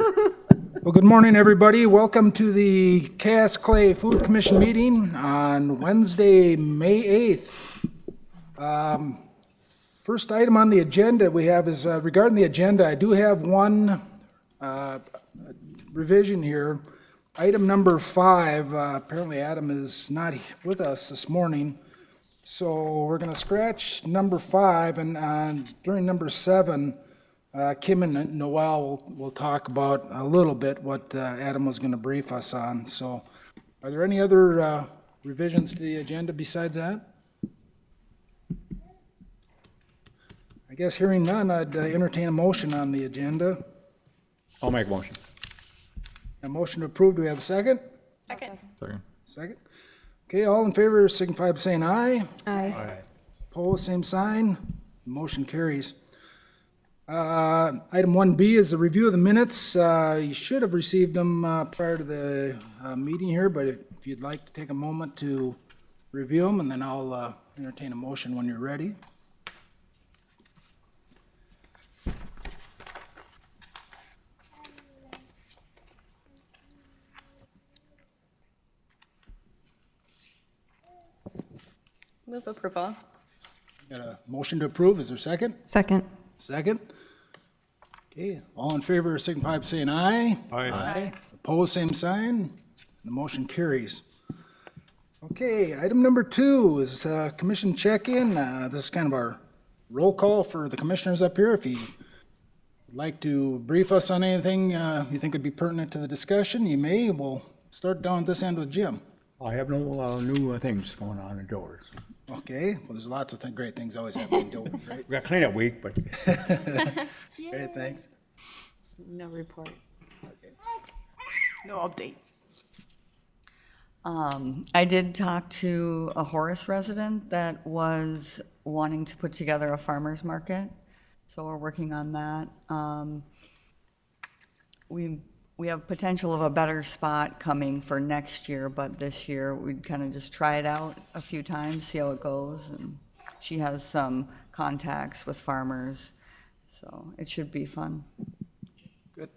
Well, good morning, everybody. Welcome to the Cass Clay Food Commission meeting on Wednesday, May 8th. First item on the agenda we have is regarding the agenda. I do have one revision here. Item number 5, apparently Adam is not with us this morning. So we're going to scratch number 5, and during number 7, Kim and Noel will talk about a little bit what Adam was going to brief us on. So are there any other revisions to the agenda besides that? I guess hearing none, I'd entertain a motion on the agenda. I'll make a motion. A motion to approve. Do we have a second? Second. Second. Okay, all in favor signify by saying aye. Aye. Opposed, same sign. Motion carries. Item 1B is a review of the minutes. You should have received them prior to the meeting here, but if you'd like to take a moment to review them, and then I'll entertain a motion when you're ready. Move approval. Got a motion to approve. Is there a second? Second. Second. Okay, all in favor signify by saying aye. Aye. Opposed, same sign. The motion carries. Okay, item number 2 is commission check-in. This is kind of our roll call for the commissioners up here. If you would like to brief us on anything you think would be pertinent to the discussion, you may. We'll start down at this end with Jim. I have no new things going on indoors. Okay, well, there's lots of great things always happening indoors, right? We got cleanup week, but Great, thanks. No report. No updates. I did talk to a Horace resident that was wanting to put together a farmer's market, so we're working on that. We have potential of a better spot coming for next year, but this year we'd kind of just try it out a few times, see how it goes. And she has some contacts with farmers, so it should be fun. Good.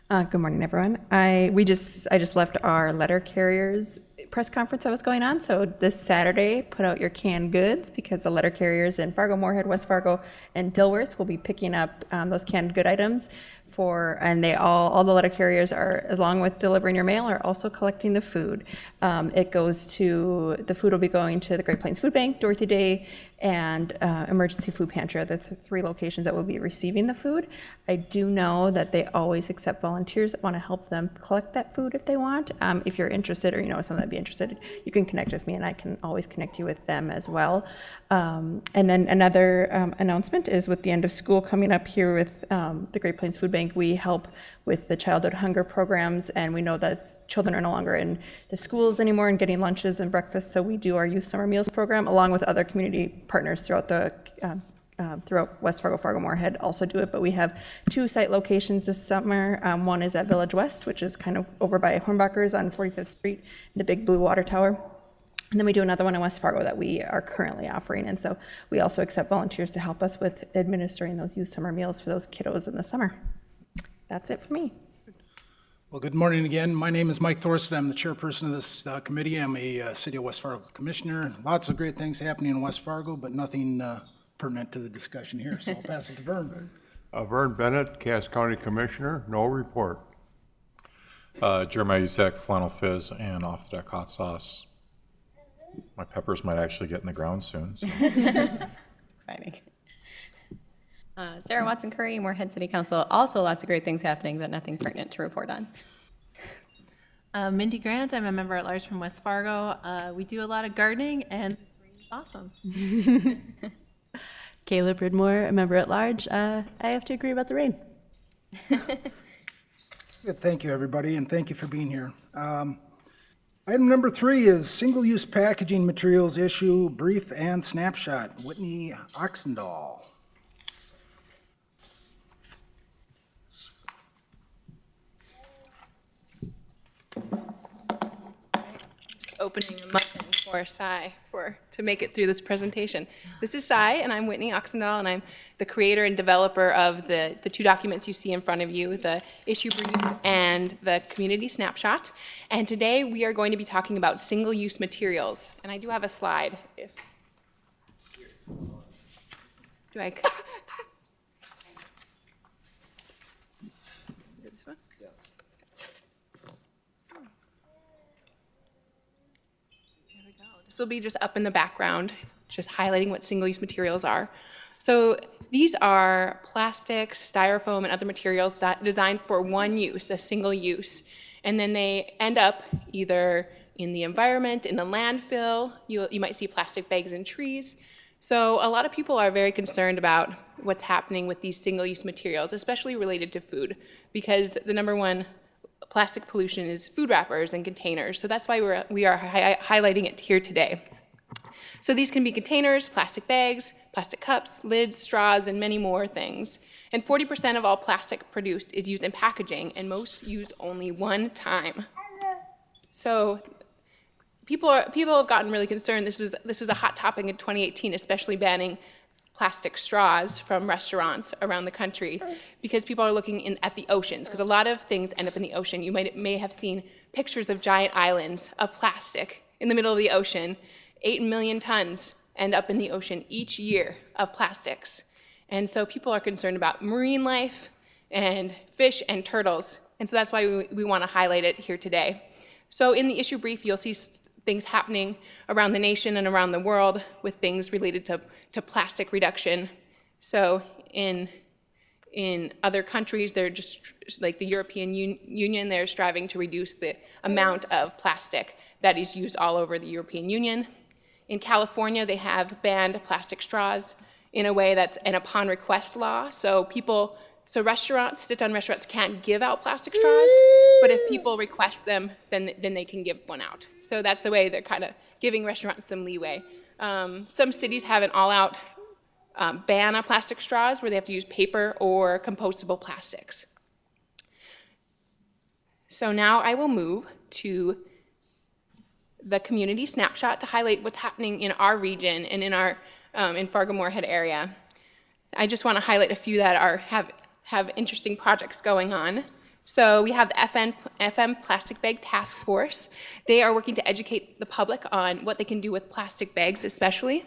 Good morning, everyone. I just left our letter carriers press conference that was going on. So this Saturday, put out your canned goods because the letter carriers in Fargo, Moorhead, West Fargo, and Dilworth will be picking up those canned good items and they all the letter carriers are, along with delivering your mail, are also collecting the food. The food will be going to the Great Plains Food Bank, Dorothy Day, and Emergency Food Pantry are the 3 locations that will be receiving the food. I do know that they always accept volunteers that want to help them collect that food if they want. If you're interested, or you know someone that'd be interested, you can connect with me and I can always connect you with them as well. And then another announcement is with the end of school coming up here with the Great Plains Food Bank, we help with the childhood hunger programs, and we know that children are no longer in the schools anymore and getting lunches and breakfast, so we do our youth summer meals program along with other community partners throughout throughout West Fargo, Fargo Moorhead also do it, but we have 2 site locations this summer. One is at Village West, which is kind of over by Hornbacher's on 45th Street, the big blue water tower. And then we do another one in West Fargo that we are currently offering, and so we also accept volunteers to help us with administering those youth summer meals for those kiddos in the summer. That's it for me. Well, good morning again. My name is Mike Thorsten. I'm the chairperson of this committee. I'm a City of West Fargo commissioner. Lots of great things happening in West Fargo, but nothing pertinent to the discussion here, so I'll pass it to Vern. Vern Bennett, Cass County Commissioner, no report. Jeremiah Uzak, Flannel Fizz, and Off the Deck Hot Sauce. My peppers might actually get in the ground soon. So. Exciting. Sarah Watson Curry, Moorhead City Council. Also lots of great things happening, but nothing pertinent to report on. Mindy Grant, I'm a member at large from West Fargo. We do a lot of gardening and it's awesome. Kayla Bridmore, a member at large. I have to agree about the rain. Good, thank you, everybody, and thank you for being here. Item number 3 is single-use packaging materials issue, brief and snapshot. Whitney Oxendahl. Opening the muffin for Cy to make it through this presentation. This is Cy, and I'm Whitney Oxendahl, and I'm the creator and developer of the two documents you see in front of you, the issue brief and the community snapshot. And today we are going to be talking about single-use materials. And I do have a slide. Is it this one? This will be just up in the background, just highlighting what single-use materials are. So these are plastics, styrofoam, and other materials designed for one use, a single use. And then they end up either in the environment, in the landfill. You might see plastic bags in trees. So a lot of people are very concerned about what's happening with these single-use materials, especially related to food, because the number one plastic pollution is food wrappers and containers. So that's why we are highlighting it here today. So these can be containers, plastic bags, plastic cups, lids, straws, and many more things. And 40% of all plastic produced is used in packaging, and most used only one time. So people have gotten really concerned. This was a hot topic in 2018, especially banning plastic straws from restaurants around the country, because people are looking at the oceans, because a lot of things end up in the ocean. You may have seen pictures of giant islands of plastic in the middle of the ocean. 8 million tons end up in the ocean each year of plastics. And so people are concerned about marine life and fish and turtles. And so that's why we want to highlight it here today. So in the issue brief, you'll see things happening around the nation and around the world with things related to plastic reduction. So in other countries, they're just like the European Union, they're striving to reduce the amount of plastic that is used all over the European Union. In California, they have banned plastic straws in a way that's an upon request law. So restaurants, sit-down restaurants can't give out plastic straws, but if people request them, then they can give one out. So that's the way they're kind of giving restaurants some leeway. Some cities have an all-out ban on plastic straws where they have to use paper or compostable plastics. So now I will move to the community snapshot to highlight what's happening in our region and in our in Fargo-Moorhead area. I just want to highlight a few that have interesting projects going on. So we have the FM Plastic Bag Task Force. They are working to educate the public on what they can do with plastic bags especially.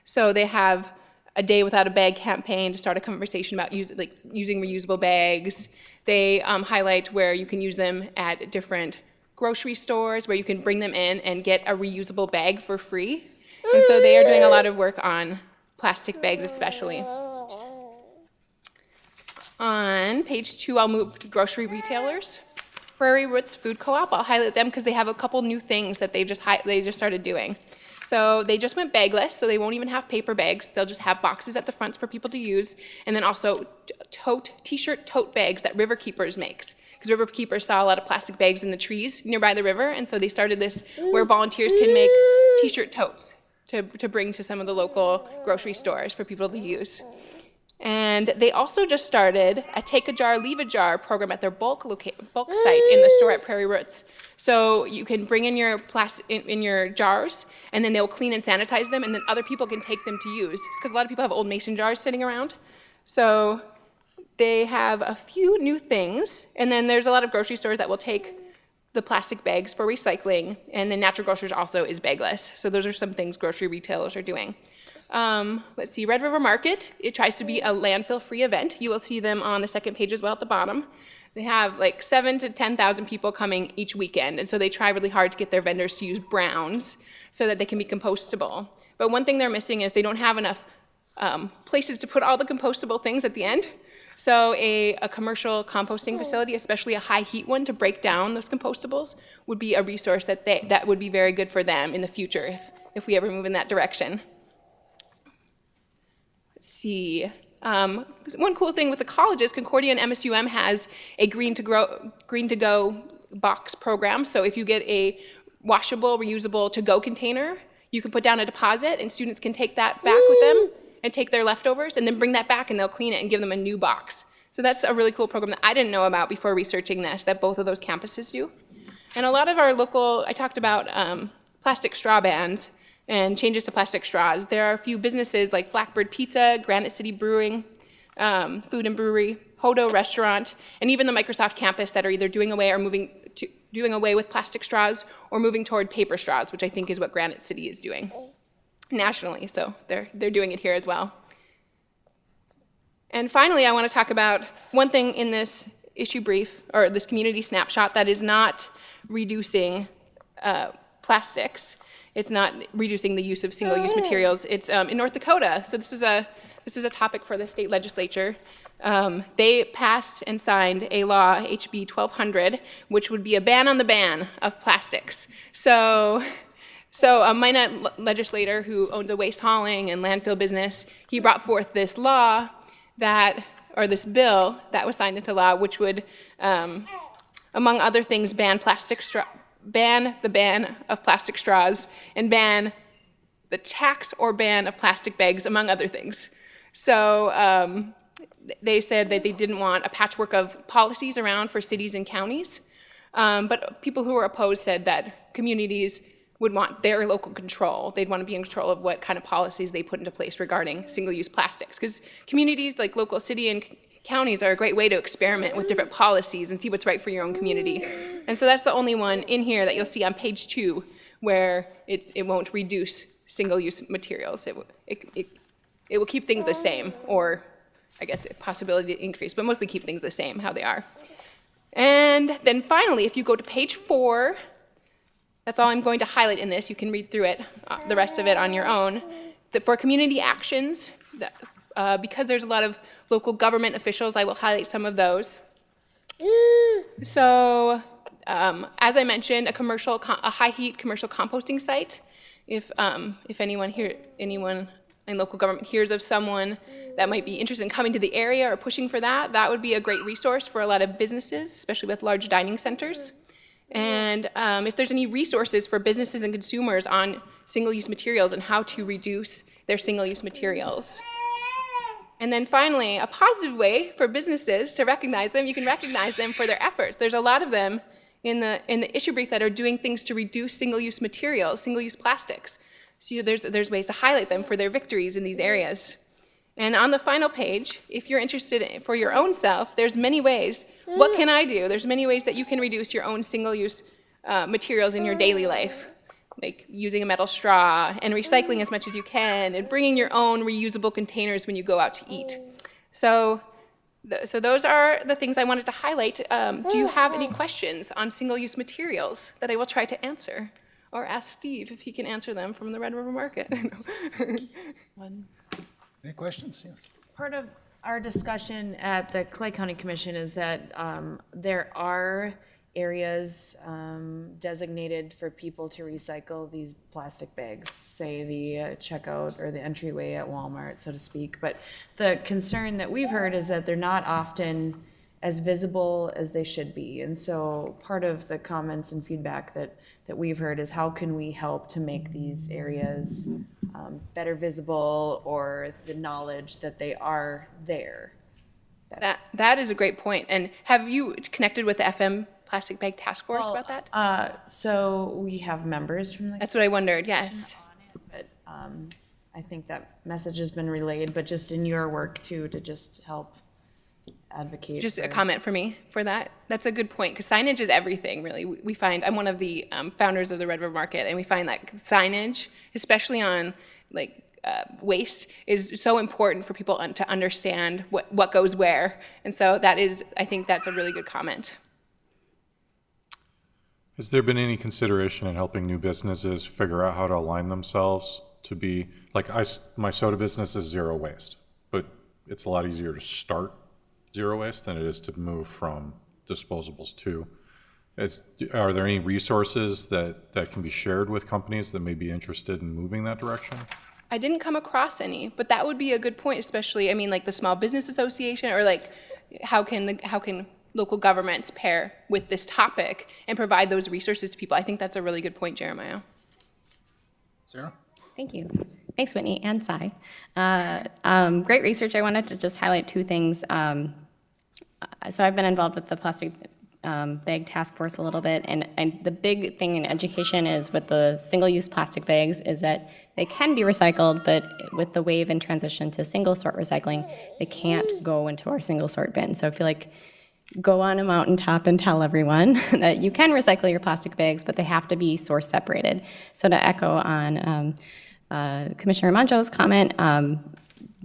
So they have a Day Without a Bag campaign to start a conversation about using reusable bags. They highlight where you can use them at different grocery stores, where you can bring them in and get a reusable bag for free. And so they are doing a lot of work on plastic bags especially. On page 2, I'll move to grocery retailers. Prairie Roots Food Co-op, I'll highlight them because they have a couple new things that they just started doing. So they just went bagless, so they won't even have paper bags. They'll just have boxes at the front for people to use, and then also t-shirt tote bags that River Keepers makes. Because River Keepers saw a lot of plastic bags in the trees nearby the river, and so they started this where volunteers can make t-shirt totes to bring to some of the local grocery stores for people to use. And they also just started a Take a Jar, Leave a Jar program at their bulk site in the store at Prairie Roots. So you can bring in your in your jars, and then they'll clean and sanitize them, and then other people can take them to use. Because a lot of people have old mason jars sitting around. So they have a few new things, and then there's a lot of grocery stores that will take the plastic bags for recycling, and then Natural Grocers also is bagless. So those are some things grocery retailers are doing. Let's see, Red River Market, it tries to be a landfill-free event. You will see them on the second page as well at the bottom. They have like 7,000 to 10,000 people coming each weekend, and so they try really hard to get their vendors to use browns so that they can be compostable. But one thing they're missing is they don't have enough places to put all the compostable things at the end. So a commercial composting facility, especially a high heat one to break down those compostables, would be a resource that would be very good for them in the future if we ever move in that direction. Let's see. One cool thing with the colleges, Concordia and MSUM has a Green to Go box program. So if you get a washable, reusable to-go container, you can put down a deposit and students can take that back with them and take their leftovers and then bring that back and they'll clean it and give them a new box. So that's a really cool program that I didn't know about before researching this, that both of those campuses do. And a lot of our local, I talked about plastic straw bans and changes to plastic straws. There are a few businesses like Blackbird Pizza, Granite City Brewing, Food and Brewery, Hodo Restaurant, and even the Microsoft campus that are either doing away with plastic straws or moving toward paper straws, which I think is what Granite City is doing nationally. So they're doing it here as well. And finally, I want to talk about one thing in this issue brief, or this community snapshot, that is not reducing plastics. It's not reducing the use of single-use materials. It's in North Dakota. So this was a topic for the state legislature. They passed and signed a law, HB 1200, which would be a ban on the ban of plastics. So a Minot legislator who owns a waste hauling and landfill business, he brought forth this law this bill that was signed into law, which would, among other things, ban the ban of plastic straws and ban the tax or ban of plastic bags, among other things. So they said that they didn't want a patchwork of policies around for cities and counties, but people who were opposed said that communities would want their local control. They'd want to be in control of what kind of policies they put into place regarding single-use plastics, because communities like local city and counties are a great way to experiment with different policies and see what's right for your own community. And so that's the only one in here that you'll see on page 2 where it won't reduce single-use materials. It will keep things the same, or I guess a possibility to increase, but mostly keep things the same, how they are. And then finally, if you go to page 4, that's all I'm going to highlight in this. You can read through it, the rest of it on your own. For community actions, because there's a lot of local government officials, I will highlight some of those. So, as I mentioned, a high-heat commercial composting site. If anyone in local government hears of someone that might be interested in coming to the area or pushing for that, that would be a great resource for a lot of businesses, especially with large dining centers. And if there's any resources for businesses and consumers on single-use materials and how to reduce their single-use materials. And then finally, a positive way for businesses to recognize them, you can recognize them for their efforts. There's a lot of them in the issue brief that are doing things to reduce single-use materials, single-use plastics. So there's ways to highlight them for their victories in these areas. And on the final page, if you're interested for your own self, there's many ways. What can I do? There's many ways that you can reduce your own single-use materials in your daily life, like using a metal straw and recycling as much as you can and bringing your own reusable containers when you go out to eat. So those are the things I wanted to highlight. Do you have any questions on single-use materials that I will try to answer? Or ask Steve if he can answer them from the Red River Market. Any questions? Yes. Part of our discussion at the Clay County Commission is that there are areas designated for people to recycle these plastic bags, say the checkout or the entryway at Walmart, so to speak. But the concern that we've heard is that they're not often as visible as they should be. And so part of the comments and feedback that we've heard is how can we help to make these areas better visible, or the knowledge that they are there. That is a great point. And have you connected with the FM Plastic Bag Task Force about that? So we have members from the. That's what I wondered, yes. But I think that message has been relayed, but just in your work too, to just help advocate. Just a comment for me for that. That's a good point, because signage is everything, really. We find, I'm one of the founders of the Red River Market, and we find that signage, especially on waste, is so important for people to understand what goes where. And so I think that's a really good comment. Has there been any consideration in helping new businesses figure out how to align themselves to be, like my soda business is zero waste, but it's a lot easier to start zero waste than it is to move from disposables to. Are there any resources that can be shared with companies that may be interested in moving that direction? I didn't come across any, but that would be a good point, especially, I mean, like the Small Business Association, or like how can local governments pair with this topic and provide those resources to people? I think that's a really good point, Jeremiah. Sarah? Thank you. Thanks, Whitney and Cy. Great research. I wanted to just highlight two things. So I've been involved with the Plastic bag task force a little bit, and the big thing in education is with the single-use plastic bags is that they can be recycled, but with the wave and transition to single-sort recycling, they can't go into our single-sort bin. So I feel like go on a mountaintop and tell everyone that you can recycle your plastic bags, but they have to be source separated. So to echo on Commissioner Manjo's comment,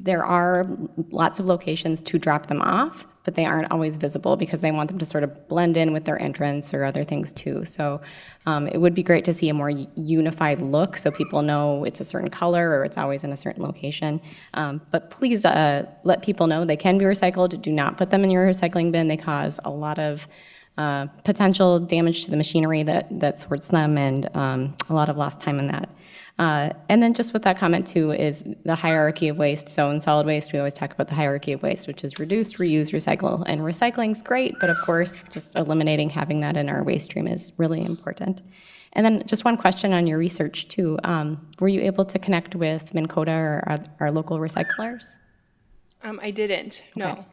there are lots of locations to drop them off, but they aren't always visible because they want them to sort of blend in with their entrance or other things too. So it would be great to see a more unified look so people know it's a certain color or it's always in a certain location. But please let people know they can be recycled. Do not put them in your recycling bin. They cause a lot of potential damage to the machinery that sorts them, and a lot of lost time in that. And then just with that comment too is the hierarchy of waste. So in solid waste, we always talk about the hierarchy of waste, which is reduce, reuse, recycle. And recycling's great, but of course, just eliminating having that in our waste stream is really important. And then just one question on your research too. Were you able to connect with Minn Kota or our local recyclers? I didn't, no. Okay.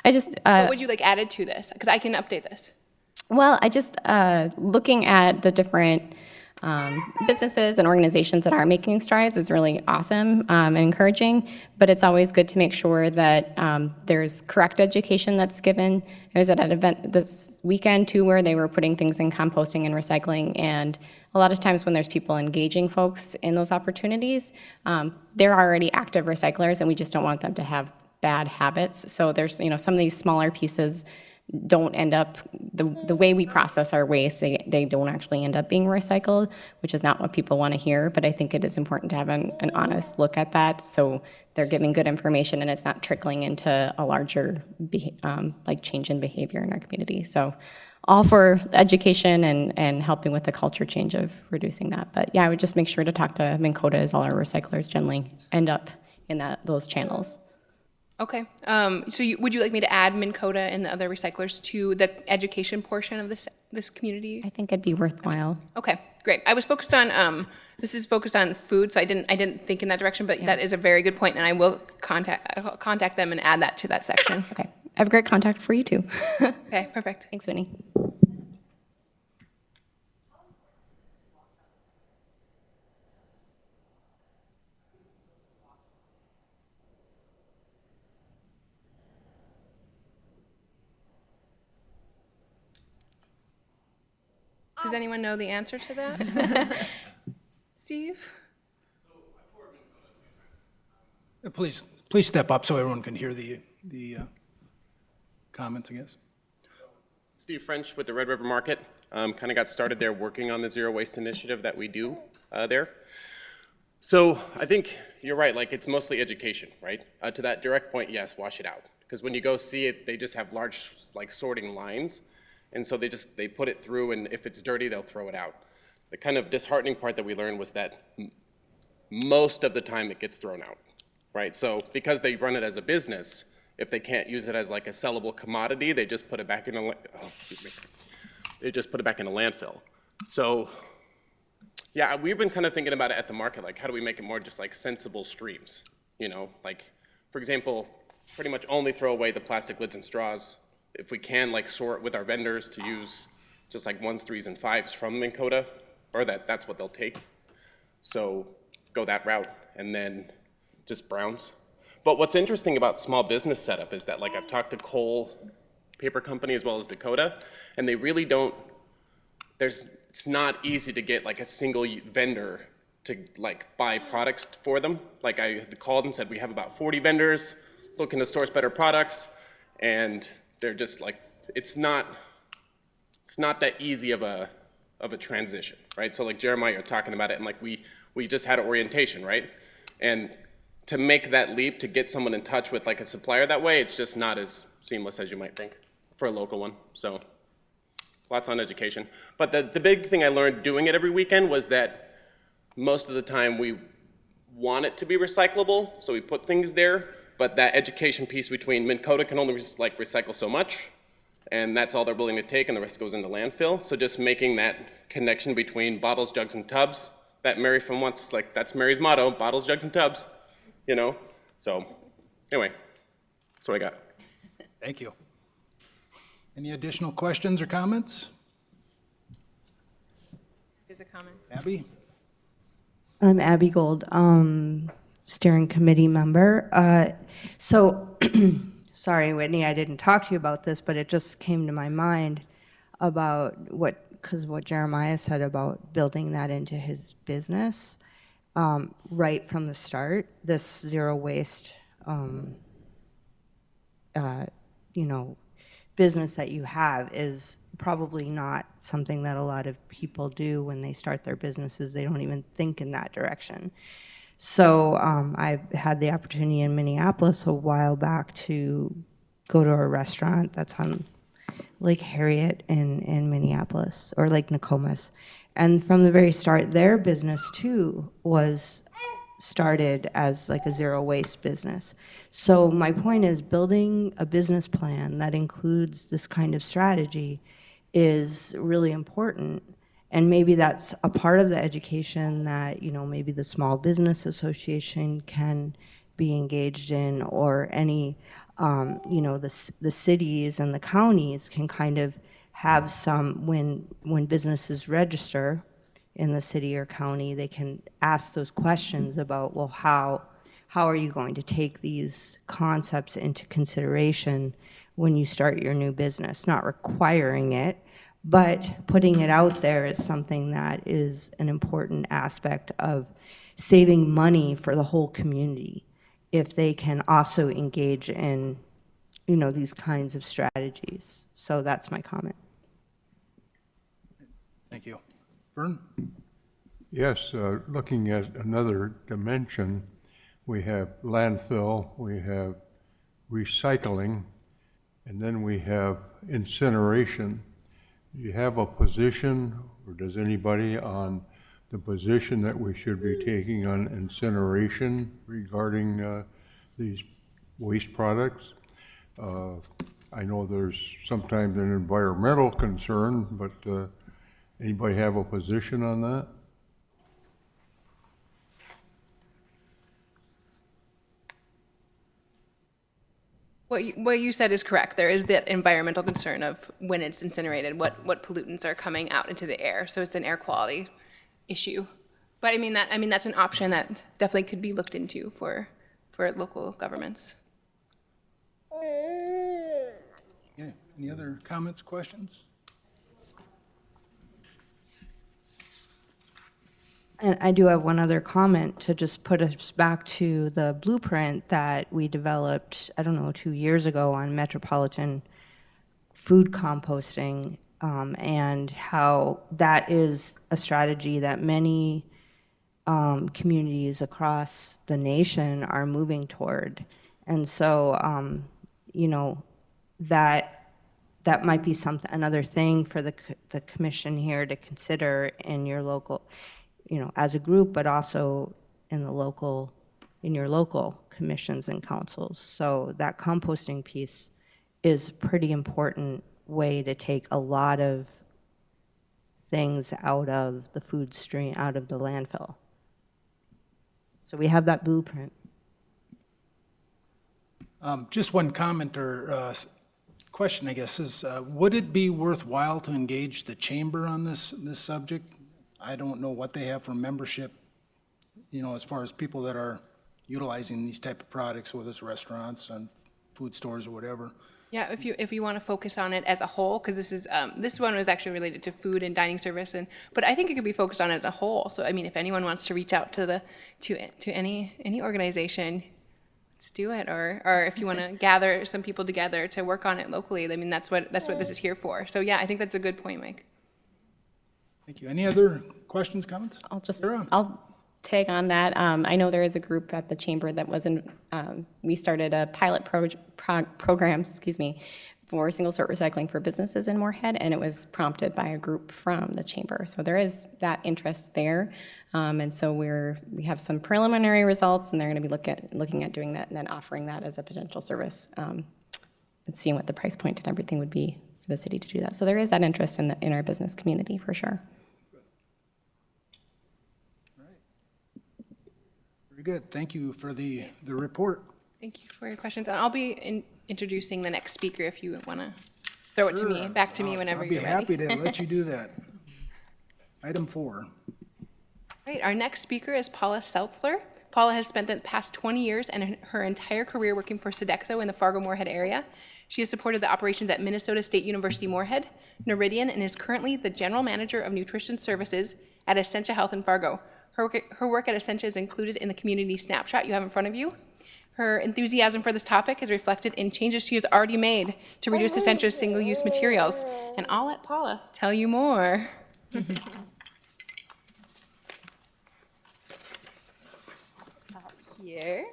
I just, What would you like added to this? Because I can update this. well, I just, looking at the different businesses and organizations that are making strides is really awesome and encouraging, but it's always good to make sure that there's correct education that's given. I was at an event this weekend too where they were putting things in composting and recycling, and a lot of times when there's people engaging folks in those opportunities, they're already active recyclers and we just don't want them to have bad habits. So there's, some of these smaller pieces don't end up, the way we process our waste, they don't actually end up being recycled, which is not what people want to hear, but I think it is important to have an honest look at that so they're giving good information and it's not trickling into a larger change in behavior in our community. So all for education and helping with the culture change of reducing that. But yeah, I would just make sure to talk to Minn Kota, as all our recyclers generally end up in those channels. Okay. So would you like me to add Minn Kota and the other recyclers to the education portion of this community? I think it'd be worthwhile. Okay, great. I was focused on this is focused on food, so I didn't think in that direction, but that is a very good point, and I will contact them and add that to that section. Okay. I have a great contact for you too. Okay, perfect. Thanks, Winnie. Does anyone know the answer to that? Steve? Please step up so everyone can hear the comments, I guess. Steve French with the Red River Market. Kind of got started there working on the zero waste initiative that we do there. So I think you're right, it's mostly education, right? To that direct point, yes, wash it out. Because when you go see it, they just have large sorting lines. And so they put it through, and if it's dirty, they'll throw it out. The kind of disheartening part that we learned was that most of the time it gets thrown out, right? So because they run it as a business, if they can't use it as a sellable commodity, they just put it back in they just put it back in a landfill. So yeah, we've been kind of thinking about it at the market, how do we make it more just sensible streams? For example, pretty much only throw away the plastic lids and straws. If we can sort with our vendors to use just 1s, 3s, and 5s from Minn Kota, or that's what they'll take. So go that route, and then just browns. But what's interesting about small business setup is that I've talked to Cole Paper Company as well as Dakota, and they really don't, it's not easy to get a single vendor to buy products for them. I called and said we have about 40 vendors looking to source better products, and they're just it's not that easy of a transition, right? So Jeremiah, you're talking about it, and we just had an orientation, right? And to make that leap to get someone in touch with a supplier that way, it's just not as seamless as you might think for a local one. So lots on education. But the big thing I learned doing it every weekend was that most of the time we want it to be recyclable, so we put things there. But that education piece between Minn Kota can only recycle so much, and that's all they're willing to take, and the rest goes into landfill. So just making that connection between bottles, jugs, and tubs, that Mary from once, that's Mary's motto, bottles, jugs, and tubs, So anyway, that's what I got. Thank you. Any additional questions or comments? There's a comment. Abby? I'm Abby Gold, steering committee member. So, sorry, Whitney, I didn't talk to you about this, but it just came to my mind about what Jeremiah said about building that into his business right from the start. This zero waste, business that you have is probably not something that a lot of people do when they start their businesses. They don't even think in that direction. So I had the opportunity in Minneapolis a while back to go to a restaurant that's on Lake Harriet in Minneapolis, or Lake Nokomis. And from the very start, their business too was started as like a zero waste business. So my point is, building a business plan that includes this kind of strategy is really important. And maybe that's a part of the education that, maybe the Small Business Association can be engaged in, or any, the cities and the counties can kind of have some, when businesses register in the city or county, they can ask those questions about, well, how are you going to take these concepts into consideration when you start your new business? Not requiring it, but putting it out there is something that is an important aspect of saving money for the whole community, if they can also engage in, these kinds of strategies. So that's my comment. Thank you. Vern? Yes, looking at another dimension, we have landfill, we have recycling, and then we have incineration. Do you have a position, or does anybody on the position that we should be taking on incineration regarding these waste products? I know there's sometimes an environmental concern, but anybody have a position on that? What you said is correct. There is that environmental concern of when it's incinerated, what pollutants are coming out into the air. So it's an air quality issue. But I mean that's an option that definitely could be looked into for local governments. Yeah. Any other comments, questions? And I do have one other comment to just put us back to the blueprint that we developed, 2 years ago on metropolitan food composting, and how that is a strategy that many communities across the nation are moving toward. And so, that might be another thing for the commission here to consider in your local, as a group, but also in your local commissions and councils. So that composting piece is a pretty important way to take a lot of things out of the food stream, out of the landfill. So we have that blueprint. Just one comment or question, I guess, is would it be worthwhile to engage the chamber on this subject? I don't know what they have for membership, as far as people that are utilizing these type of products, whether it's restaurants and food stores or whatever. Yeah, if you want to focus on it as a whole, because this one was actually related to food and dining service, but I think it could be focused on as a whole. So if anyone wants to reach out to any organization, let's do it. Or if you want to gather some people together to work on it locally, that's what this is here for. So yeah, I think that's a good point, Mike. Thank you. Any other questions, comments? I'll tag on that. I know there is a group at the chamber that we started a pilot program, for single sort recycling for businesses in Moorhead, and it was prompted by a group from the chamber. So there is that interest there, and so we have some preliminary results, and they're going to be looking at doing that and then offering that as a potential service, and seeing what the price point and everything would be for the city to do that. So there is that interest in our business community for sure. Very good. Thank you for the report. Thank you for your questions. And I'll be introducing the next speaker if you want to throw it to me, Sure. back to me whenever I'll be you're ready. happy to let you do that. Item 4. Right, our next speaker is Paula Seltzler. Paula has spent the past 20 years and her entire career working for Sodexo in the Fargo-Moorhead area. She has supported the operations at Minnesota State University Moorhead, Noridian, and is currently the General Manager of Nutrition Services at Essentia Health in Fargo. Her work at Essentia is included in the community snapshot you have in front of you. Her enthusiasm for this topic is reflected in changes she has already made to reduce Essentia's single-use materials. And I'll let Paula tell you more. Here.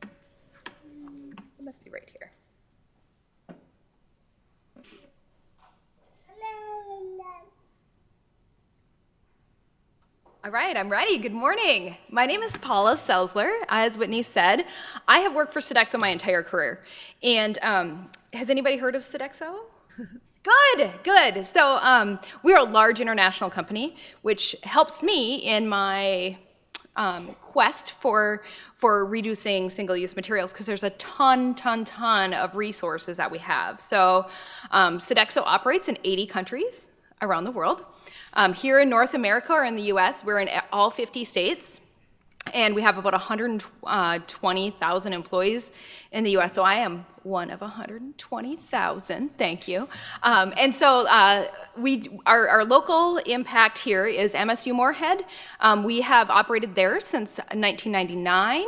It must be right here. All right, I'm ready. Good morning. My name is Paula Seltzler. As Whitney said, I have worked for Sodexo my entire career. And has anybody heard of Sodexo? Good, good. So we're a large international company, which helps me in my quest for reducing single-use materials, because there's a ton of resources that we have. So Sodexo operates in 80 countries around the world. Here in North America or in the US, we're in all 50 states. And we have about 120,000 employees in the US. So I am one of 120,000, thank you. And so our local impact here is MSU Moorhead. We have operated there since 1999,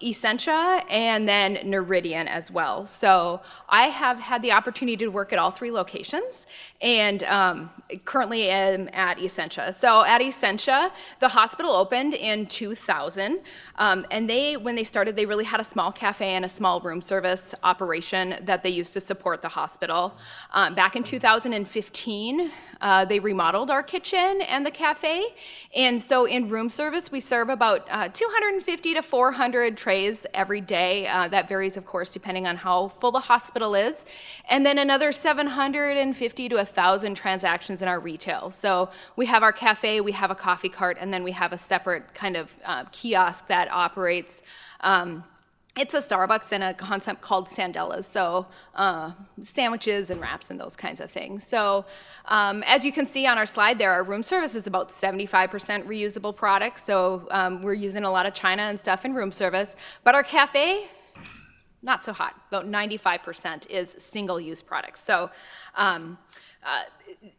Essentia, and then Noridian as well. So I have had the opportunity to work at all 3 locations, and currently am at Essentia. So at Essentia, the hospital opened in 2000, and when they started, they really had a small cafe and a small room service operation that they used to support the hospital. Back in 2015, they remodeled our kitchen and the cafe, and so in room service, we serve about 250 to 400 trays every day. That varies, of course, depending on how full the hospital is, and then another 750 to 1,000 transactions in our retail. So we have our cafe, we have a coffee cart, and then we have a separate kind of kiosk that operates. It's a Starbucks and a concept called Sandella's, so sandwiches and wraps and those kinds of things. So as you can see on our slide there, our room service is about 75% reusable products, so we're using a lot of China and stuff in room service. But our cafe, not so hot, about 95% is single-use products. So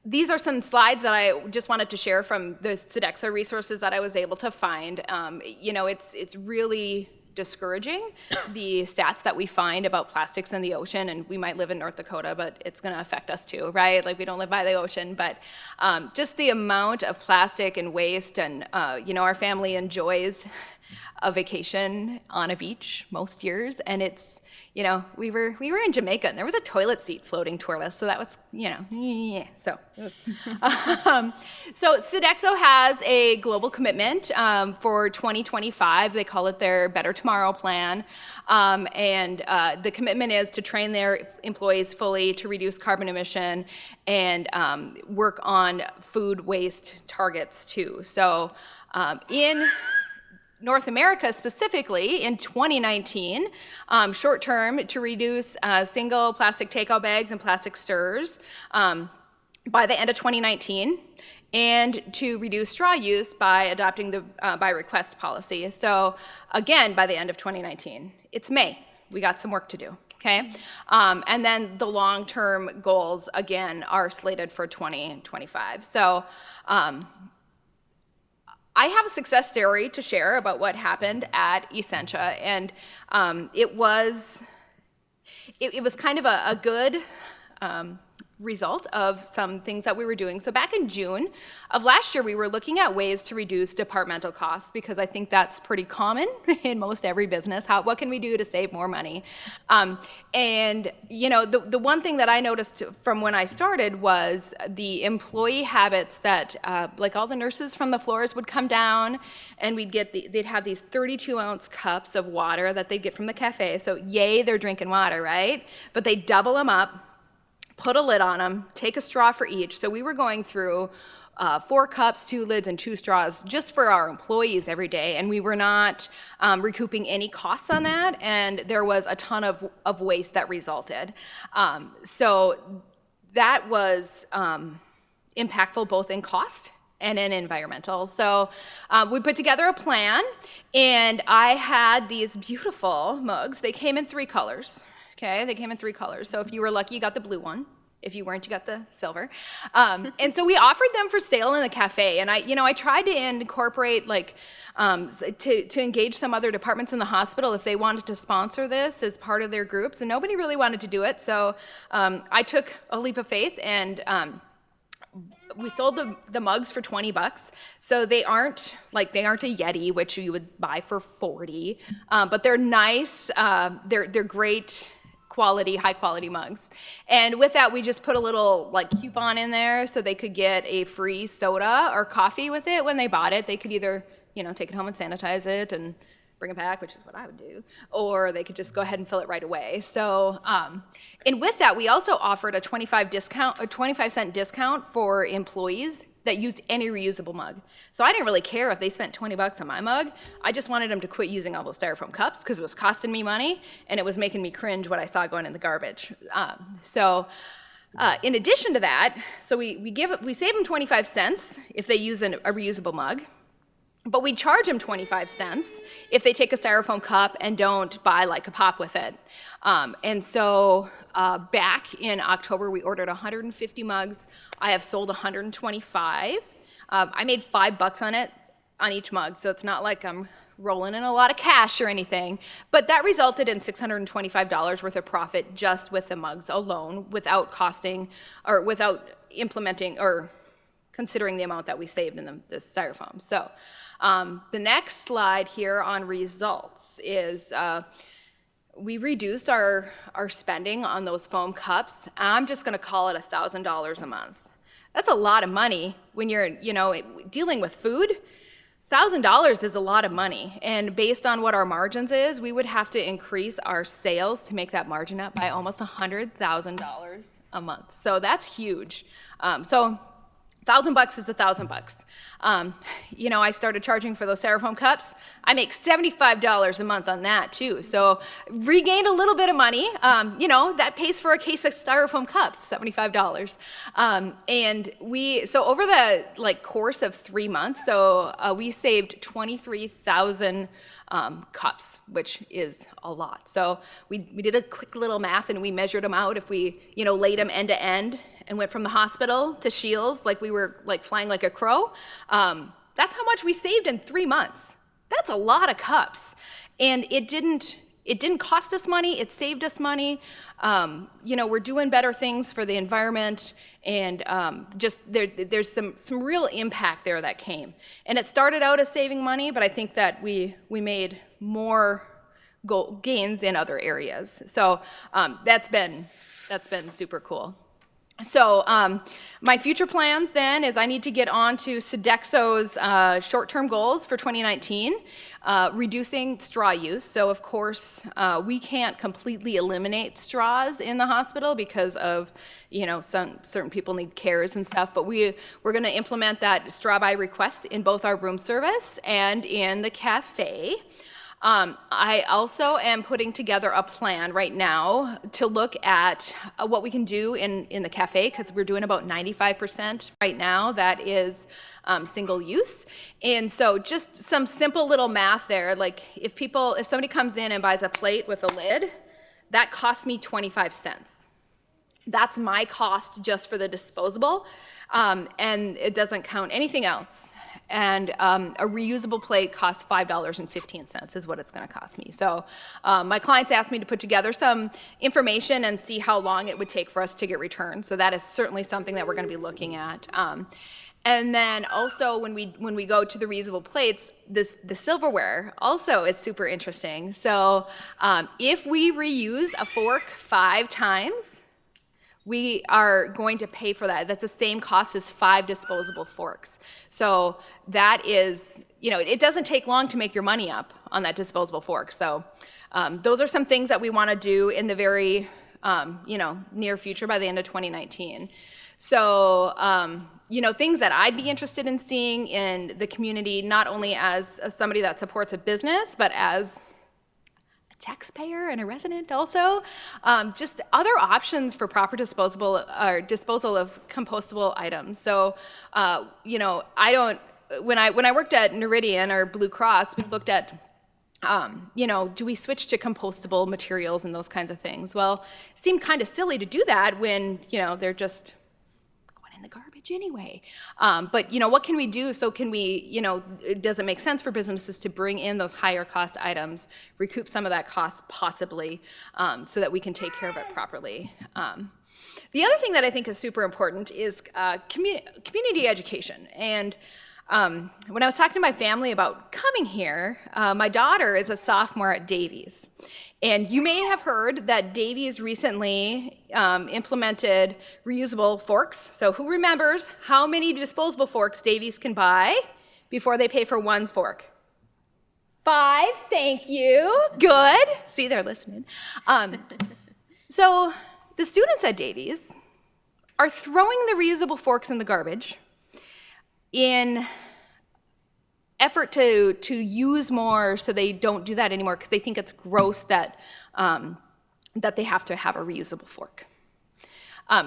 these are some slides that I just wanted to share from the Sodexo resources that I was able to find. You know, it's really discouraging, the stats that we find about plastics in the ocean, and we might live in North Dakota, but it's going to affect us too, right? Like, we don't live by the ocean, but just the amount of plastic and waste, and you know, our family enjoys a vacation on a beach most years, and it's, you know, we were in Jamaica, and there was a toilet seat floating toward us, so that was, you know, yeah. So Sodexo has a global commitment for 2025. They call it their Better Tomorrow plan, and the commitment is to train their employees fully to reduce carbon emission and work on food waste targets too. So in North America specifically, in 2019, short term, to reduce single plastic takeout bags and plastic stirrers by the end of 2019, and to reduce straw use by adopting the by request policy. So again, by the end of 2019. It's May. We got some work to do. Okay, and then the long-term goals again are slated for 2025. So I have a success story to share about what happened at Essentia, and it was kind of a good result of some things that we were doing. So back in June of last year, we were looking at ways to reduce departmental costs, because I think that's pretty common in most every business. What can we do to save more money? And you know, the one thing that I noticed from when I started was the employee habits that, like, all the nurses from the floors would come down, and they'd have these 32-ounce cups of water that they'd get from the cafe. So yay, they're drinking water, right? But they double them up, put a lid on them, take a straw for each. So we were going through 4 cups, 2 lids, and 2 straws just for our employees every day. And we were not recouping any costs on that, and there was a ton of waste that resulted. So that was impactful both in cost and in environmental. So we put together a plan, and I had these beautiful mugs. They came in 3 colors, okay? They came in 3 colors. So if you were lucky, you got the blue one. If you weren't, you got the silver. And so we offered them for sale in the cafe. And I tried to incorporate, like, to engage some other departments in the hospital if they wanted to sponsor this as part of their groups, and nobody really wanted to do it. So I took a leap of faith, and we sold the mugs for $20. So they aren't a Yeti, which you would buy for $40, but they're nice. They're great quality, high quality mugs. And with that, we just put a little like coupon in there so they could get a free soda or coffee with it when they bought it. They could either, take it home and sanitize it and bring it back, which is what I would do, or they could just go ahead and fill it right away. So, and with that, we also offered a 25-cent discount for employees that used any reusable mug. So I didn't really care if they spent $20 on my mug. I just wanted them to quit using all those styrofoam cups because it was costing me money and it was making me cringe what I saw going in the garbage. In addition to that, so we save them 25 cents if they use a reusable mug, but we charge them 25 cents if they take a styrofoam cup and don't buy like a pop with it. Back in October, we ordered 150 mugs. I have sold 125. I made $5 on it, on each mug, so it's not like I'm rolling in a lot of cash or anything, but that resulted in $625 worth of profit just with the mugs alone, without implementing or considering the amount that we saved in the styrofoam. So the next slide here on results is we reduced our spending on those foam cups. I'm just gonna call it $1,000 a month. That's a lot of money when you're, dealing with food. $1,000 is a lot of money, and based on what our margins is, we would have to increase our sales to make that margin up by almost $100,000 a month. So that's huge. $1,000 is $1,000. I started charging for those styrofoam cups. I make $75 a month on that too. So regained a little bit of money. That pays for a case of styrofoam cups, $75. So over the course of 3 months, we saved 23,000 cups, which is a lot. So we did a quick little math and we measured them out. If we, laid them end to end and went from the hospital to Shields, like we were flying like a crow, that's how much we saved in 3 months. That's a lot of cups. And it didn't cost us money, it saved us money. We're doing better things for the environment, and there's some real impact there that came. And it started out as saving money, but I think that we made more gains in other areas. So that's been super cool. So my future plans then is I need to get on to Sodexo's short-term goals for 2019, reducing straw use. So of course, we can't completely eliminate straws in the hospital because of, certain people need cares and stuff, but we're gonna implement that straw by request in both our room service and in the cafe. I also am putting together a plan right now to look at what we can do in the cafe, because we're doing about 95% right now that is single use. And so just some simple little math there, like if somebody comes in and buys a plate with a lid, that costs me 25 cents. That's my cost just for the disposable, and it doesn't count anything else. And a reusable plate costs $5.15 is what it's going to cost me. So my clients asked me to put together some information and see how long it would take for us to get returned. So that is certainly something that we're going to be looking at. And then also when we go to the reusable plates, the silverware also is super interesting. So if we reuse a fork 5 times, we are going to pay for that. That's the same cost as 5 disposable forks. So that is, it doesn't take long to make your money up on that disposable fork. So those are some things that we want to do in the very near future by the end of 2019. So, things that I'd be interested in seeing in the community, not only as somebody that supports a business, but as a taxpayer and a resident also, just other options for proper disposal of compostable items. So, when I worked at Noridian or Blue Cross, we looked at do we switch to compostable materials and those kinds of things? Well, it seemed kind of silly to do that when, they're just going in the garbage anyway. But, what can we do? So can we, does it make sense for businesses to bring in those higher cost items, recoup some of that cost possibly, so that we can take care of it properly? The other thing that I think is super important is community education. And when I was talking to my family about coming here, my daughter is a sophomore at Davies. And you may have heard that Davies recently implemented reusable forks. So who remembers how many disposable forks Davies can buy before they pay for one fork? 5, thank you. Good. See, they're listening. So the students at Davies are throwing the reusable forks in the garbage in effort to use more, so they don't do that anymore because they think it's gross that they have to have a reusable fork.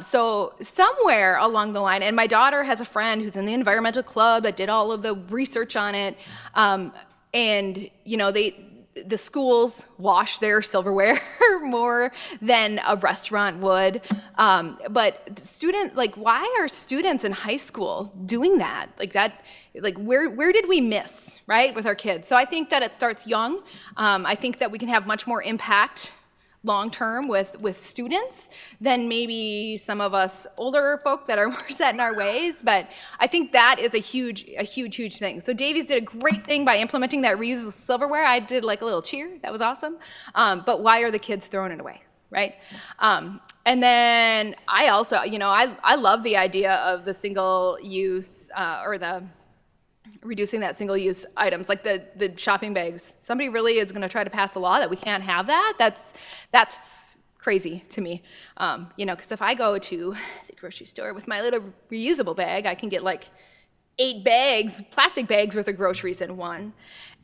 So somewhere along the line, and my daughter has a friend who's in the environmental club that did all of the research on it, and the schools wash their silverware more than a restaurant would. But why are students in high school doing that? Where did we miss, right, with our kids? So I think that it starts young. I think that we can have much more impact long-term with students than maybe some of us older folk that are more set in our ways. But I think that is a huge thing. So Davies did a great thing by implementing that reusable silverware. I did like a little cheer. That was awesome. But why are the kids throwing it away, right? And then I also, I love the idea of the single-use or the reducing that single-use items, like the shopping bags. Somebody really is going to try to pass a law that we can't have that. That's crazy to me. Because if I go to the grocery store with my little reusable bag, I can get like 8 bags, plastic bags worth of groceries in one.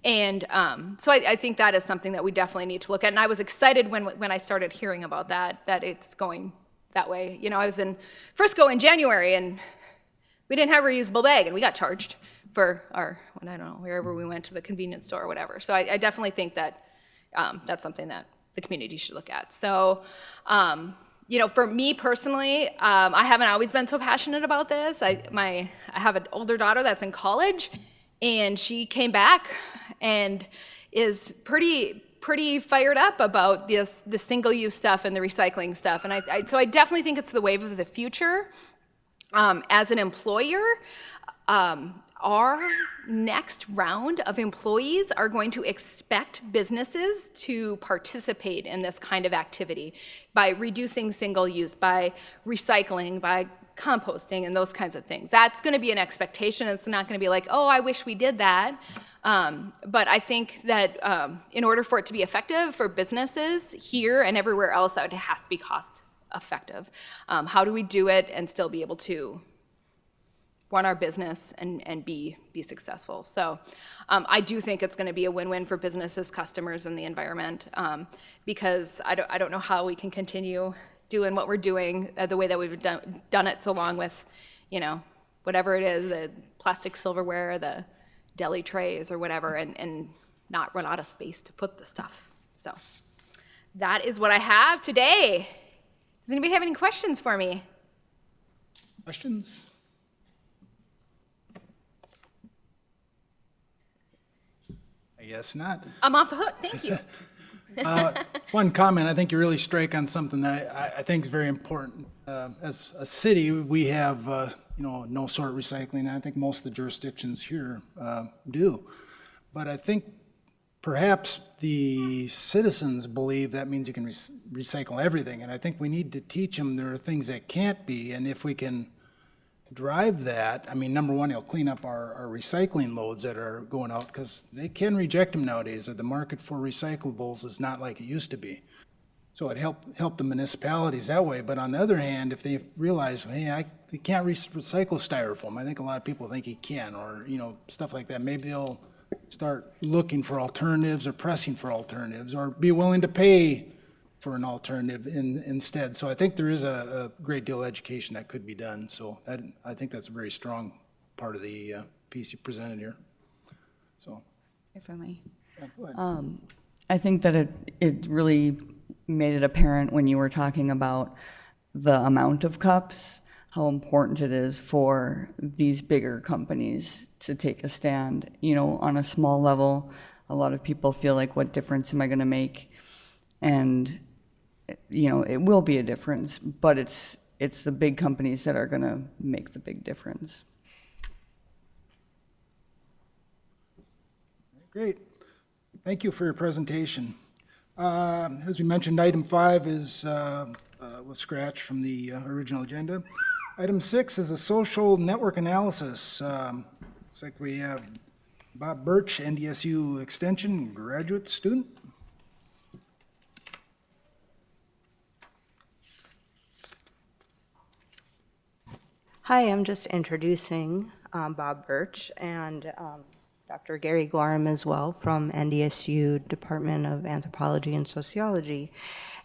And so I think that is something that we definitely need to look at. And I was excited when I started hearing about that it's going that way. I was in Frisco in January, and we didn't have a reusable bag, and we got charged for wherever we went to the convenience store or whatever. So I definitely think that that's something that the community should look at. So, for me personally, I haven't always been so passionate about this. I have an older daughter that's in college, and she came back and is pretty fired up about the single-use stuff and the recycling stuff. And so I definitely think it's the wave of the future. As an employer, our next round of employees are going to expect businesses to participate in this kind of activity by reducing single use, by recycling, by composting, and those kinds of things. That's going to be an expectation. It's not going to be like, oh, I wish we did that. But I think that in order for it to be effective for businesses here and everywhere else, it has to be cost effective. How do we do it and still be able to run our business and be successful? So I do think it's going to be a win-win for businesses, customers, and the environment, because I don't know how we can continue doing what we're doing the way that we've done it so long with, whatever it is, the plastic silverware, the deli trays or whatever, and not run out of space to put the stuff. So that is what I have today. Does anybody have any questions for me? Questions? I guess not. I'm off the hook, thank you. One comment, I think you really strike on something that I think is very important. As a city, we have, no sort recycling, and I think most of the jurisdictions here do. But I think perhaps the citizens believe that means you can recycle everything, and I think we need to teach them there are things that can't be, and if we can drive that, number one, it'll clean up our recycling loads that are going out, because they can reject them nowadays, or the market for recyclables is not like it used to be. So it helped the municipalities that way. But on the other hand, if they realize, hey, we can't recycle styrofoam, I think a lot of people think you can, or, stuff like that. Maybe they'll start looking for alternatives or pressing for alternatives, or be willing to pay for an alternative instead. So I think there is a great deal of education that could be done. So I think that's a very strong part of the piece you presented here. So. If I may. Yeah, go ahead. I think that it really made it apparent when you were talking about the amount of cups, how important it is for these bigger companies to take a stand. On a small level, a lot of people feel like, what difference am I going to make? And, it will be a difference, but it's the big companies that are going to make the big difference. Great. Thank you for your presentation. As we mentioned, item 5 was scratched from the original agenda. Item 6 is a social network analysis. Looks like we have Bob Birch, NDSU Extension graduate student. Hi, I'm just introducing Bob Birch and Dr. Gary Gorham as well from NDSU Department of Anthropology and Sociology.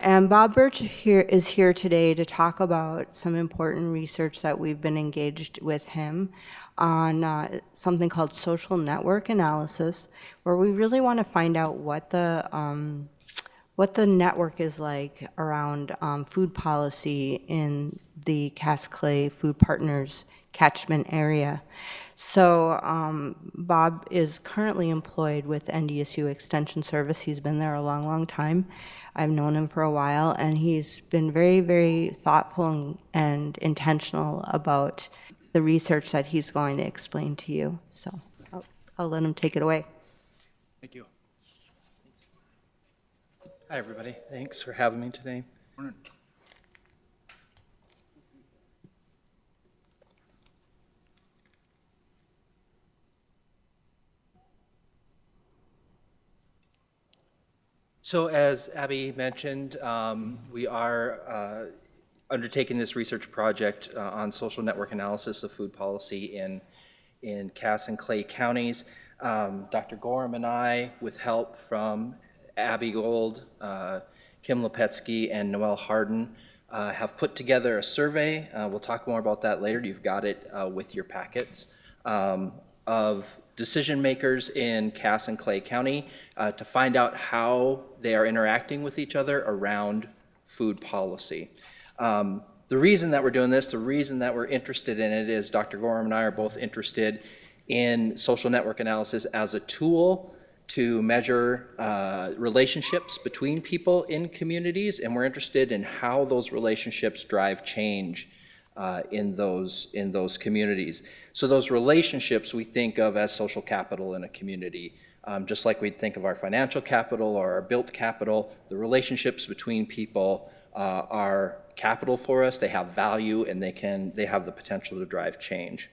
And Bob Birch is here today to talk about some important research that we've been engaged with him on something called social network analysis, where we really want to find out what the network is like around food policy in the Cass Clay Food Partners catchment area. So Bob is currently employed with NDSU Extension Service. He's been there a long, long time. I've known him for a while, and he's been very, very thoughtful and intentional about the research that he's going to explain to you. So I'll let him take it away. Thank you. Hi, everybody. Thanks for having me today. Morning. So as Abby mentioned, we are undertaking this research project on social network analysis of food policy in Cass and Clay counties. Dr. Gorham and I, with help from Abby Gold, Kim Lepetsky, and Noelle Harden, have put together a survey. We'll talk more about that later. You've got it with your packets, of decision makers in Cass and Clay County to find out how they are interacting with each other around food policy. The reason that we're doing this, the reason that we're interested in it is Dr. Gorham and I are both interested in social network analysis as a tool to measure relationships between people in communities, and we're interested in how those relationships drive change in those communities. So those relationships we think of as social capital in a community. Just like we think of our financial capital or our built capital, the relationships between people are capital for us. They have value, and they have the potential to drive change.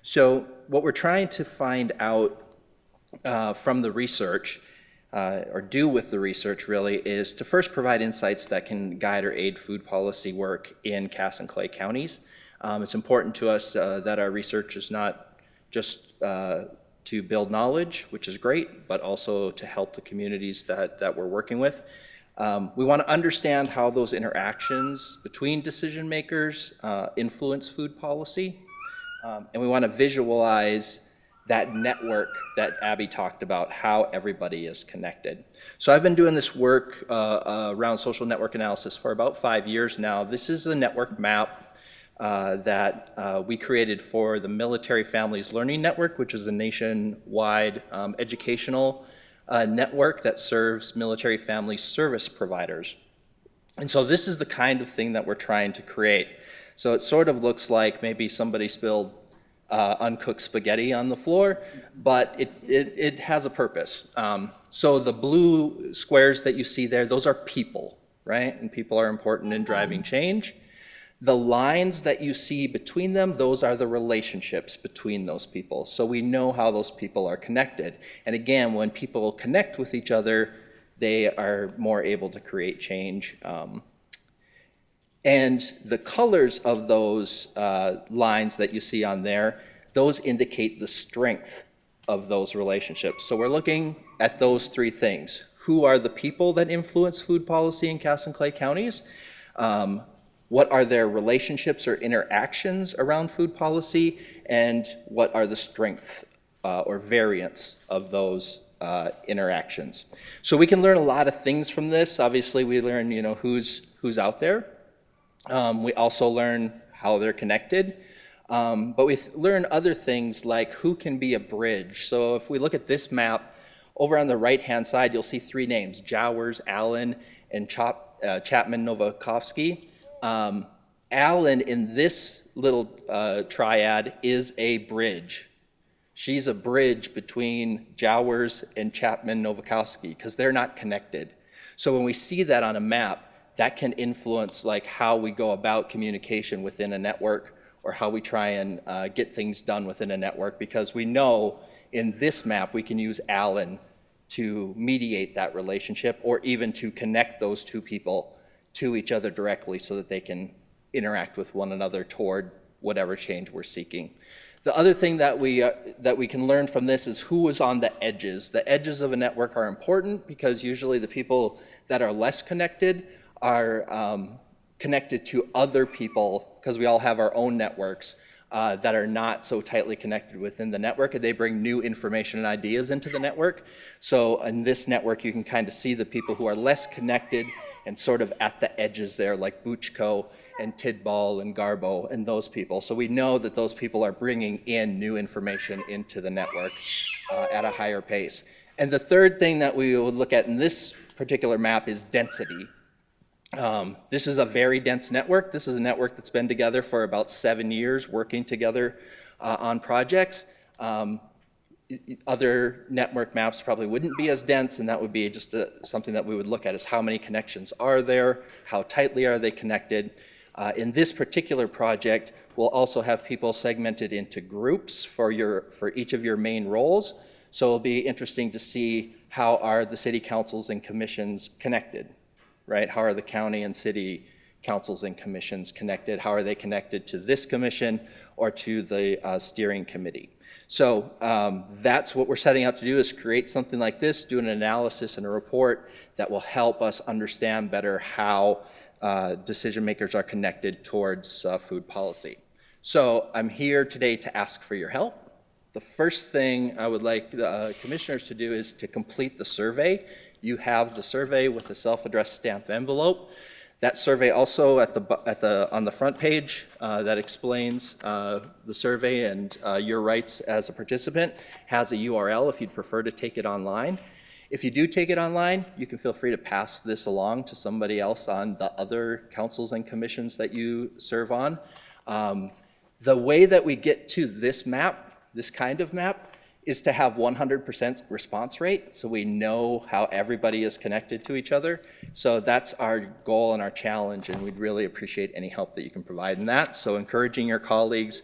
So what we're trying to find out from the research, or do with the research really, is to first provide insights that can guide or aid food policy work in Cass and Clay counties. It's important to us that our research is not just to build knowledge, which is great, but also to help the communities that we're working with. We want to understand how those interactions between decision makers influence food policy, and we want to visualize that network that Abby talked about, how everybody is connected. So I've been doing this work around social network analysis for about 5 years now. This is a network map that we created for the Military Families Learning Network, which is a nationwide educational network that serves military family service providers. And so this is the kind of thing that we're trying to create. So it sort of looks like maybe somebody spilled uncooked spaghetti on the floor, but it has a purpose. So the blue squares that you see there, those are people, right? And people are important in driving change. The lines that you see between them, those are the relationships between those people. So we know how those people are connected. And again, when people connect with each other, they are more able to create change. And the colors of those lines that you see on there, those indicate the strength of those relationships. So we're looking at those three things. Who are the people that influence food policy in Cass and Clay counties? What are their relationships or interactions around food policy? And what are the strength or variance of those interactions? So we can learn a lot of things from this. Obviously, we learn, who's out there. We also learn how they're connected. But we learn other things like who can be a bridge. So if we look at this map, over on the right-hand side, you'll see three names, Jowers, Allen, and Chapman Novakovsky. Allen in this little triad is a bridge. She's a bridge between Jowers and Chapman Novakovsky because they're not connected. So when we see that on a map, that can influence like how we go about communication within a network or how we try and get things done within a network, because we know in this map we can use Allen to mediate that relationship or even to connect those two people to each other directly so that they can interact with one another toward whatever change we're seeking. The other thing that we can learn from this is who is on the edges. The edges of a network are important because usually the people that are less connected are connected to other people, because we all have our own networks that are not so tightly connected within the network, and they bring new information and ideas into the network. So in this network, you can kind of see the people who are less connected and sort of at the edges there, like Buchko and Tidball and Garbo and those people. So we know that those people are bringing in new information into the network at a higher pace. And the third thing that we will look at in this particular map is density. This is a very dense network. This is a network that's been together for about 7 years, working together on projects. Other network maps probably wouldn't be as dense, and that would be just something that we would look at is how many connections are there, how tightly are they connected. In this particular project, we'll also have people segmented into groups for each of your main roles. So it'll be interesting to see how are the city councils and commissions connected, right? How are the county and city councils and commissions connected? How are they connected to this commission or to the steering committee? So that's what we're setting out to do, is create something like this, do an analysis and a report that will help us understand better how decision makers are connected towards food policy. So I'm here today to ask for your help. The first thing I would like the commissioners to do is to complete the survey. You have the survey with a self-addressed stamped envelope. That survey also on the front page that explains the survey and your rights as a participant has a URL if you'd prefer to take it online. If you do take it online, you can feel free to pass this along to somebody else on the other councils and commissions that you serve on. The way that we get to this map, this kind of map, is to have 100% response rate, so we know how everybody is connected to each other. So that's our goal and our challenge, and we'd really appreciate any help that you can provide in that. So encouraging your colleagues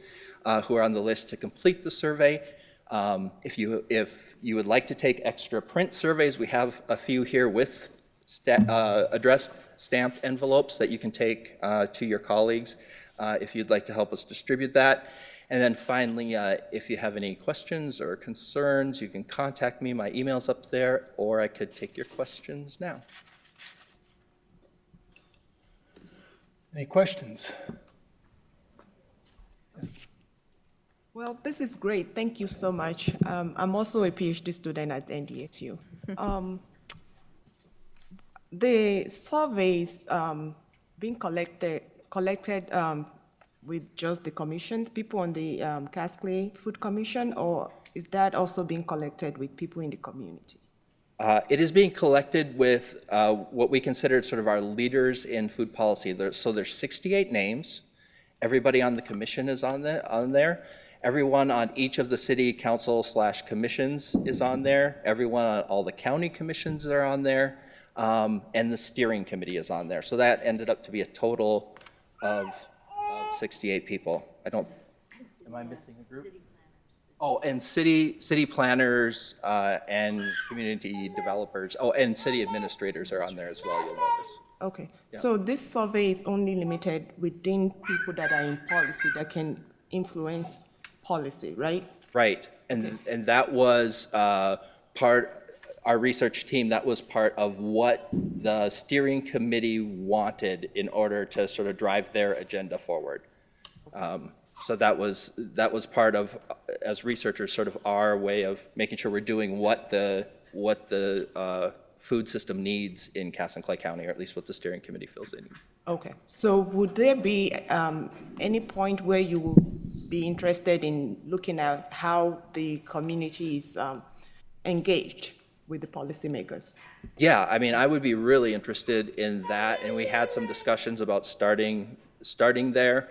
who are on the list to complete the survey. If you would like to take extra print surveys, we have a few here with addressed stamped envelopes that you can take to your colleagues if you'd like to help us distribute that. And then finally, if you have any questions or concerns, you can contact me. My email's up there, or I could take your questions now. Any questions? Yes. Well, this is great. Thank you so much. I'm also a PhD student at NDSU. The surveys being collected with just the commission, people on the Cass Clay Food Commission, or is that also being collected with people in the community? It is being collected with what we consider sort of our leaders in food policy. So there's 68 names. Everybody on the commission is on there. Everyone on each of the city council / commissions is on there. Everyone on all the county commissions are on there. And the steering committee is on there. So that ended up to be a total of 68 people. Am I missing a group? Oh, and city planners and community developers. Oh, and city administrators are on there as well, you'll notice. Okay, so this survey is only limited within people that are in policy that can influence policy, right? Right, and that was our research team, that was part of what the steering committee wanted in order to sort of drive their agenda forward. So that was part of, as researchers, sort of our way of making sure we're doing what the food system needs in Cass and Clay County, or at least what the steering committee feels they need. Okay, so would there be any point where you would be interested in looking at how the community is engaged with the policymakers? Yeah, I mean, I would be really interested in that, and we had some discussions about starting there.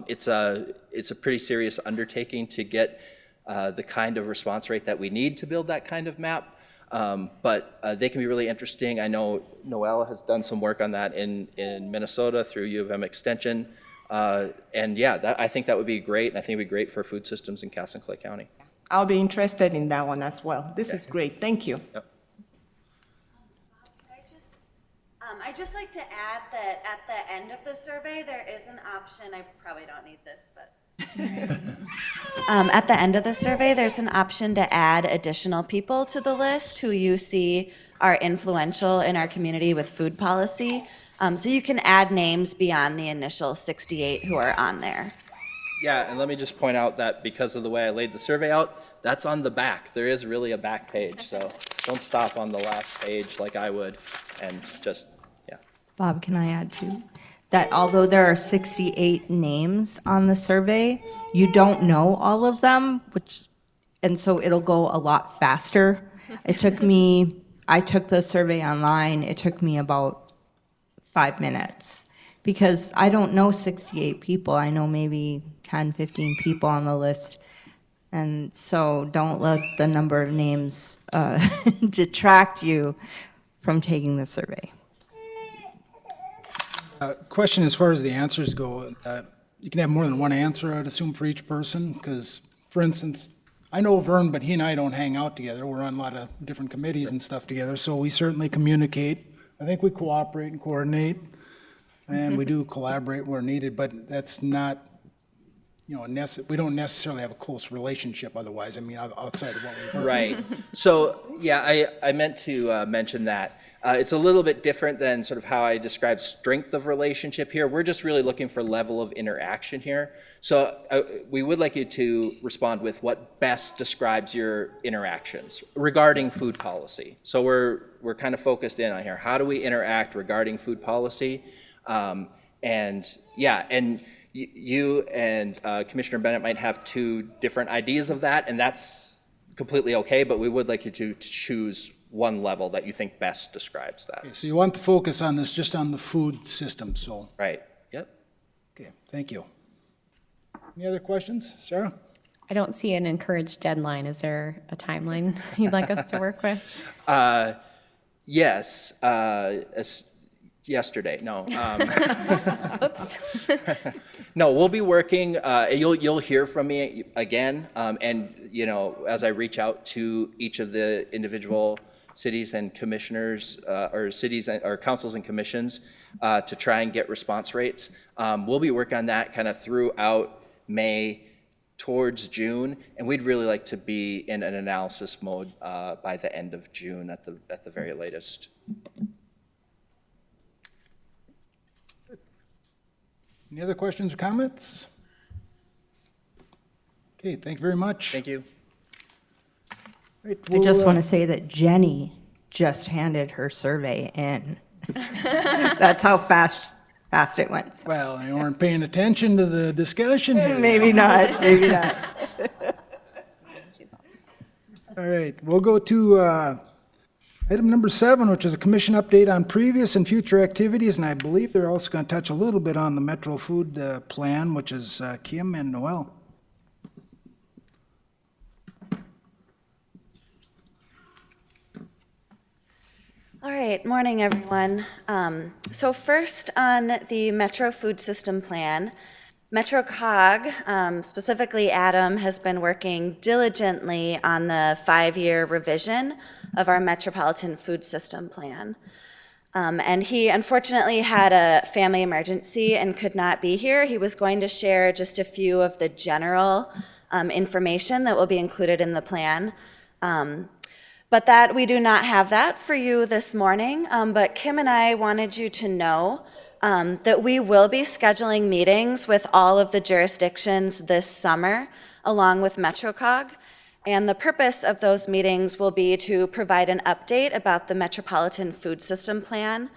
It's a pretty serious undertaking to get the kind of response rate that we need to build that kind of map. But they can be really interesting. I know Noelle has done some work on that in Minnesota through U of M Extension. And yeah, I think that would be great, and I think it would be great for food systems in Cass and Clay County. I'll be interested in that one as well. This is great, thank you. Yep. I'd just like to add that at the end of the survey, there is an option, I probably don't need this, but. At the end of the survey, there's an option to add additional people to the list who you see are influential in our community with food policy. So you can add names beyond the initial 68 who are on there. Yeah, and let me just point out that because of the way I laid the survey out, that's on the back. There is really a back page, so don't stop on the last page like I would, and just, yeah. Bob, can I add too? That although there are 68 names on the survey, you don't know all of them, and so it'll go a lot faster. I took the survey online, it took me about 5 minutes, because I don't know 68 people, I know maybe 10, 15 people on the list, and so don't let the number of names detract you from taking the survey. Question as far as the answers go, you can have more than one answer, I'd assume, for each person, because, for instance, I know Vern, but he and I don't hang out together. We're on a lot of different committees and stuff together, so we certainly communicate. I think we cooperate and coordinate, and we do collaborate where needed, but that's not, you know, we don't necessarily have a close relationship otherwise, I mean, outside of what we work. Right. So, yeah, I meant to mention that. It's a little bit different than sort of how I describe strength of relationship here. We're just really looking for level of interaction here. So we would like you to respond with what best describes your interactions regarding food policy. So we're kind of focused in on here. How do we interact regarding food policy? And yeah, and you and Commissioner Bennett might have two different ideas of that, and that's completely okay, but we would like you to choose one level that you think best describes that. Okay, so you want the focus on this, just on the food system, so. Right, yep. Okay, thank you. Any other questions? Sarah? I don't see an encouraged deadline. Is there a timeline you'd like us to work with? Yes, yesterday, no. Oops. No, we'll be working, you'll hear from me again, and you know, as I reach out to each of the individual cities and commissioners, or cities or councils and commissions, to try and get response rates. We'll be working on that kind of throughout May towards June, and we'd really like to be in an analysis mode by the end of June at the very latest. Any other questions or comments? Okay, thank you very much. Thank you. Right, I just want to say that Jenny just handed her survey in. That's how fast it went. Well, they weren't paying attention to the discussion here. Maybe not, maybe not. All right, we'll go to item number 7, which is a commission update on previous and future activities, and I believe they're also going to touch a little bit on the Metro Food Plan, which is Kim and Noelle. All right, morning, everyone. So first on the Metro Food System Plan, MetroCog, specifically Adam, has been working diligently on the 5-year revision of our Metropolitan Food System Plan. And he unfortunately had a family emergency and could not be here. He was going to share just a few of the general information that will be included in the plan. But that we do not have that for you this morning. But Kim and I wanted you to know that we will be scheduling meetings with all of the jurisdictions this summer, along with MetroCog. And the purpose of those meetings will be to provide an update about the Metropolitan Food System Plan.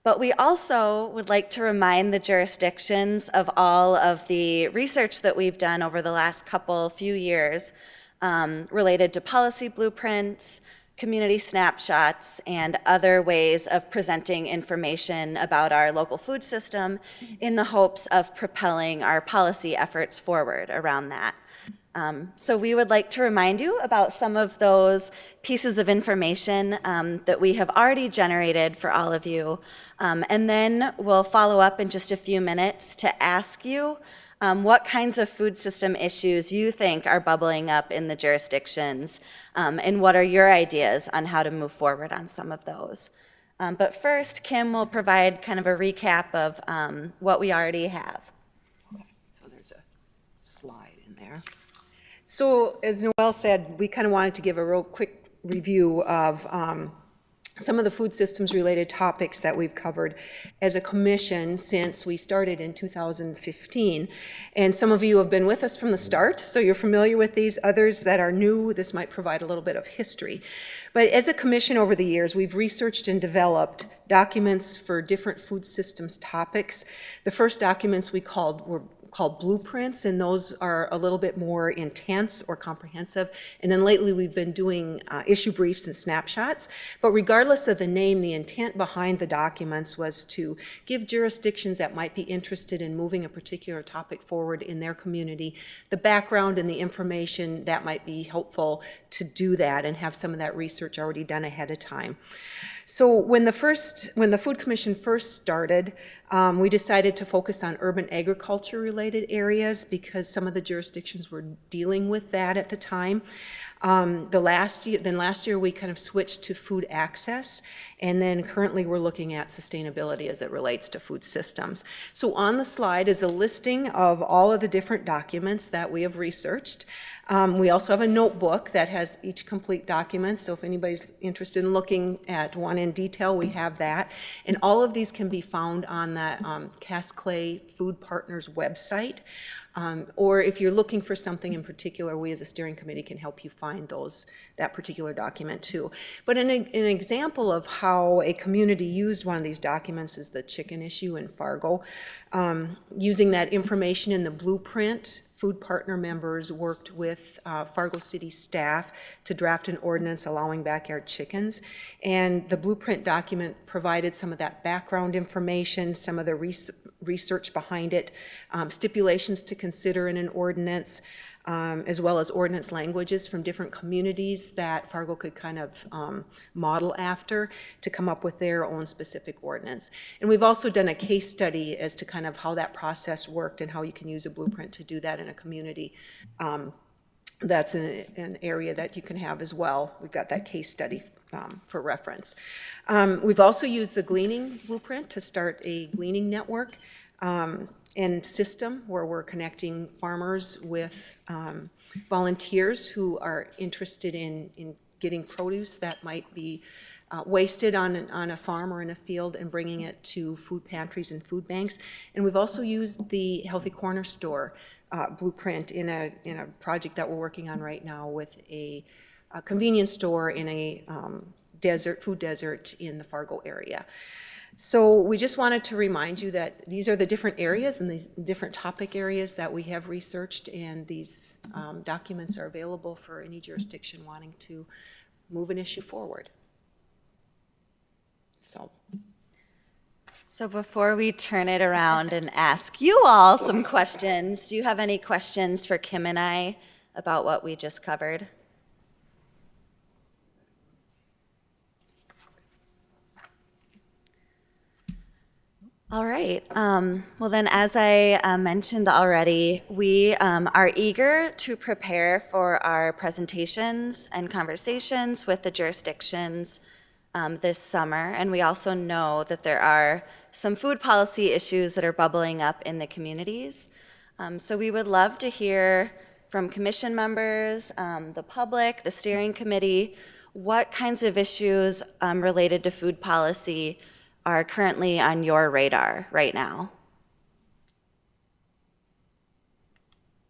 But we also would like to remind the jurisdictions of all of the research that we've done over the last few years related to policy blueprints, community snapshots, and other ways of presenting information about our local food system in the hopes of propelling our policy efforts forward around that. So we would like to remind you about some of those pieces of information that we have already generated for all of you. And then we'll follow up in just a few minutes to ask you what kinds of food system issues you think are bubbling up in the jurisdictions, and what are your ideas on how to move forward on some of those. But first, Kim will provide kind of a recap of what we already have. So there's a slide in there. So as Noelle said, we kind of wanted to give a real quick review of some of the food systems related topics that we've covered as a commission since we started in 2015. And some of you have been with us from the start, so you're familiar with these. Others that are new, this might provide a little bit of history. But as a commission over the years, we've researched and developed documents for different food systems topics. The first documents were called blueprints, and those are a little bit more intense or comprehensive. And then lately we've been doing issue briefs and snapshots. But regardless of the name, the intent behind the documents was to give jurisdictions that might be interested in moving a particular topic forward in their community the background and the information that might be helpful to do that and have some of that research already done ahead of time. So when the Food Commission first started, we decided to focus on urban agriculture related areas because some of the jurisdictions were dealing with that at the time. Last year we kind of switched to food access, and then currently we're looking at sustainability as it relates to food systems. So on the slide is a listing of all of the different documents that we have researched. We also have a notebook that has each complete document, so if anybody's interested in looking at one in detail, we have that. And all of these can be found on the Cass Clay Food Partners website. Or if you're looking for something in particular, we as a steering committee can help you find that particular document too. But an example of how a community used one of these documents is the chicken issue in Fargo. Using that information in the blueprint, Food Partner members worked with Fargo City staff to draft an ordinance allowing backyard chickens. And the blueprint document provided some of that background information, some of the research behind it, stipulations to consider in an ordinance, as well as ordinance languages from different communities that Fargo could kind of model after to come up with their own specific ordinance. And we've also done a case study as to kind of how that process worked and how you can use a blueprint to do that in a community. That's an area that you can have as well. We've got that case study for reference. We've also used the gleaning blueprint to start a gleaning network and system where we're connecting farmers with volunteers who are interested in getting produce that might be wasted on a farm or in a field and bringing it to food pantries and food banks. And we've also used the Healthy Corner Store blueprint in a project that we're working on right now with a convenience store in a food desert in the Fargo area. So we just wanted to remind you that these are the different areas and these different topic areas that we have researched, and these documents are available for any jurisdiction wanting to move an issue forward. So before we turn it around and ask you all some questions, do you have any questions for Kim and I about what we just covered? All right. Well, then, as I mentioned already, we are eager to prepare for our presentations and conversations with the jurisdictions this summer. And we also know that there are some food policy issues that are bubbling up in the communities. So we would love to hear from commission members, the public, the steering committee, what kinds of issues related to food policy are currently on your radar right now?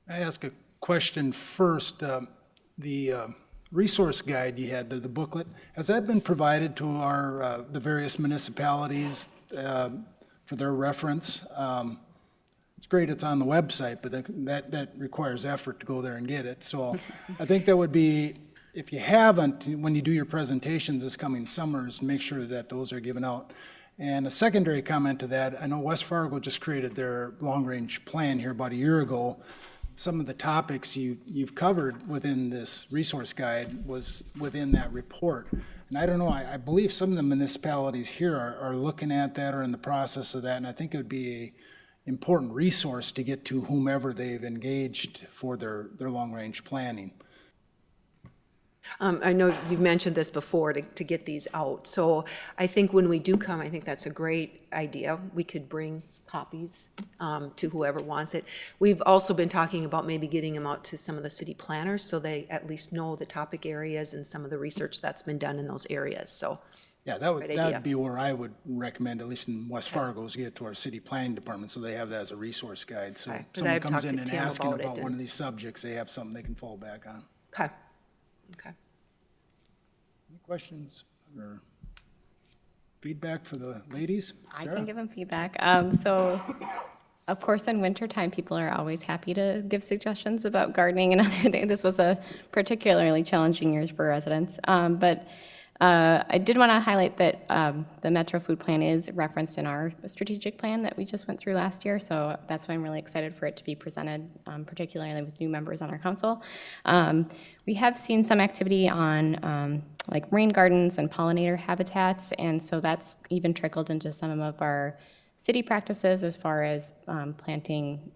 I ask a question first. The resource guide you had there, the booklet, has that been provided to our the various municipalities for their reference? It's great it's on the website, but that requires effort to go there and get it. So I think that would be, if you haven't, when you do your presentations this coming summers, make sure that those are given out. And a secondary comment to that, I know West Fargo just created their long-range plan here about a year ago. Some of the topics you've covered within this resource guide was within that report. And I don't know, I believe some of the municipalities here are looking at that or in the process of that, and I think it would be an important resource to get to whomever they've engaged for their long-range planning. I know you've mentioned this before, to get these out. So I think when we do come, I think that's a great idea. We could bring copies to whoever wants it. We've also been talking about maybe getting them out to some of the city planners so they at least know the topic areas and some of the research that's been done in those areas. So yeah, that would be where I would recommend, at least in West Fargo, is get it to our city planning department so they have that as a resource guide. So if someone comes in and asking about one of these subjects, they have something they can fall back on. Okay. Okay. Any questions or feedback for the ladies? I Sarah? can give them feedback. So, of course, in wintertime, people are always happy to give suggestions about gardening and other things. This was a particularly challenging year for residents. But I did want to highlight that the Metro Food Plan is referenced in our strategic plan that we just went through last year. So that's why I'm really excited for it to be presented, particularly with new members on our council. We have seen some activity on like rain gardens and pollinator habitats, and so that's even trickled into some of our city practices as far as planting,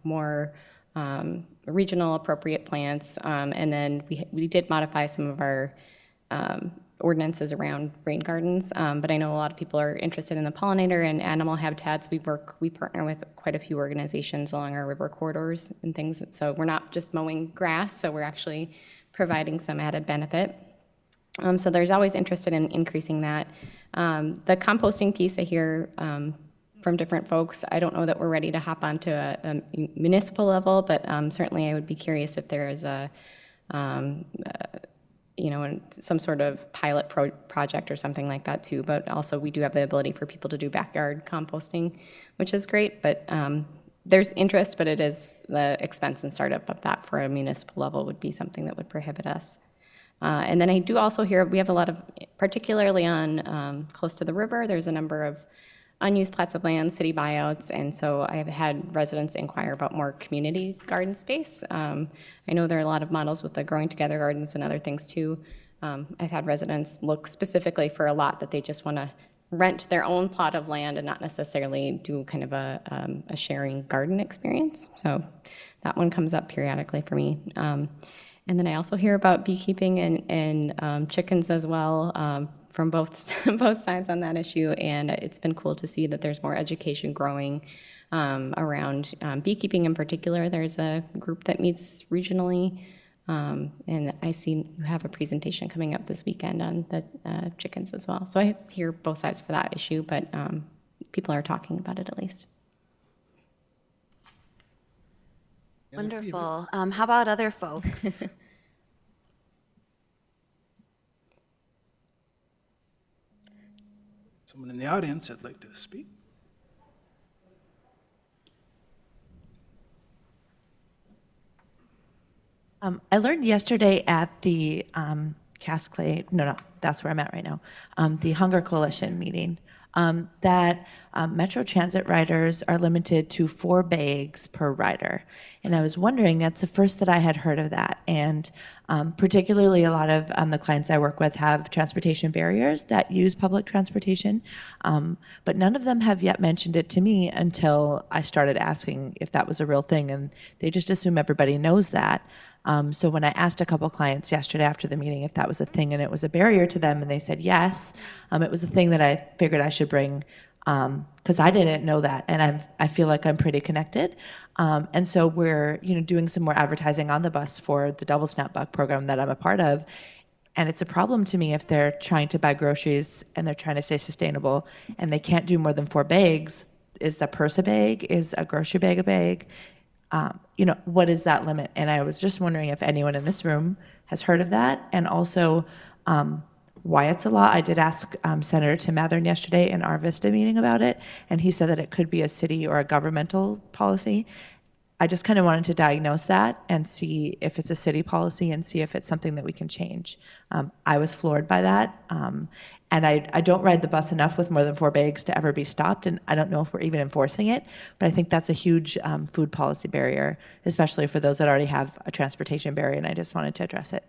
more regional appropriate plants. And then we did modify some of our ordinances around rain gardens, but I know a lot of people are interested in the pollinator and animal habitats. We partner with quite a few organizations along our river corridors and things, so we're not just mowing grass, so we're actually providing some added benefit. So there's always interested in increasing that. The composting piece I hear from different folks, I don't know that we're ready to hop onto a municipal level, but certainly I would be curious if there is some sort of pilot project or something like that too. But also we do have the ability for people to do backyard composting, which is great, but there's interest, but it is the expense and startup of that for a municipal level would be something that would prohibit us. And then I do also hear, we have a lot of, particularly on close to the river, there's a number of unused plots of land, city buyouts, and so I have had residents inquire about more community garden space. I know there are a lot of models with the Growing Together gardens and other things too. I've had residents look specifically for a lot that they just want to rent their own plot of land and not necessarily do kind of a sharing garden experience. So that one comes up periodically for me. And then I also hear about beekeeping and chickens as well, from both sides on that issue, and it's been cool to see that there's more education growing around beekeeping in particular. There's a group that meets regionally, and I see you have a presentation coming up this weekend on the chickens as well. So I hear both sides for that issue, but people are talking about it at least. Wonderful. How about other folks? Someone in the audience that'd like to speak? I learned yesterday at the Cass Clay, that's where I'm at right now, the Hunger Coalition meeting, that Metro Transit riders are limited to 4 bags per rider. And I was wondering, that's the first that I had heard of that. And particularly a lot of the clients I work with have transportation barriers that use public transportation, but none of them have yet mentioned it to me until I started asking if that was a real thing, and they just assume everybody knows that. So when I asked a couple clients yesterday after the meeting if that was a thing and it was a barrier to them, and they said yes, it was a thing that I figured I should bring because I didn't know that, and I feel like I'm pretty connected. And so we're doing some more advertising on the bus for the Double Snap Buck program that I'm a part of. And it's a problem to me if they're trying to buy groceries and they're trying to stay sustainable and they can't do more than 4 bags. Is the purse a bag? Is a grocery bag a bag? What is that limit? And I was just wondering if anyone in this room has heard of that, and also why it's a law. I did ask Senator Tim Mathern yesterday in our VISTA meeting about it, and he said that it could be a city or a governmental policy. I just kind of wanted to diagnose that and see if it's a city policy and see if it's something that we can change. I was floored by that. And I don't ride the bus enough with more than 4 bags to ever be stopped, and I don't know if we're even enforcing it, but I think that's a huge food policy barrier, especially for those that already have a transportation barrier, and I just wanted to address it.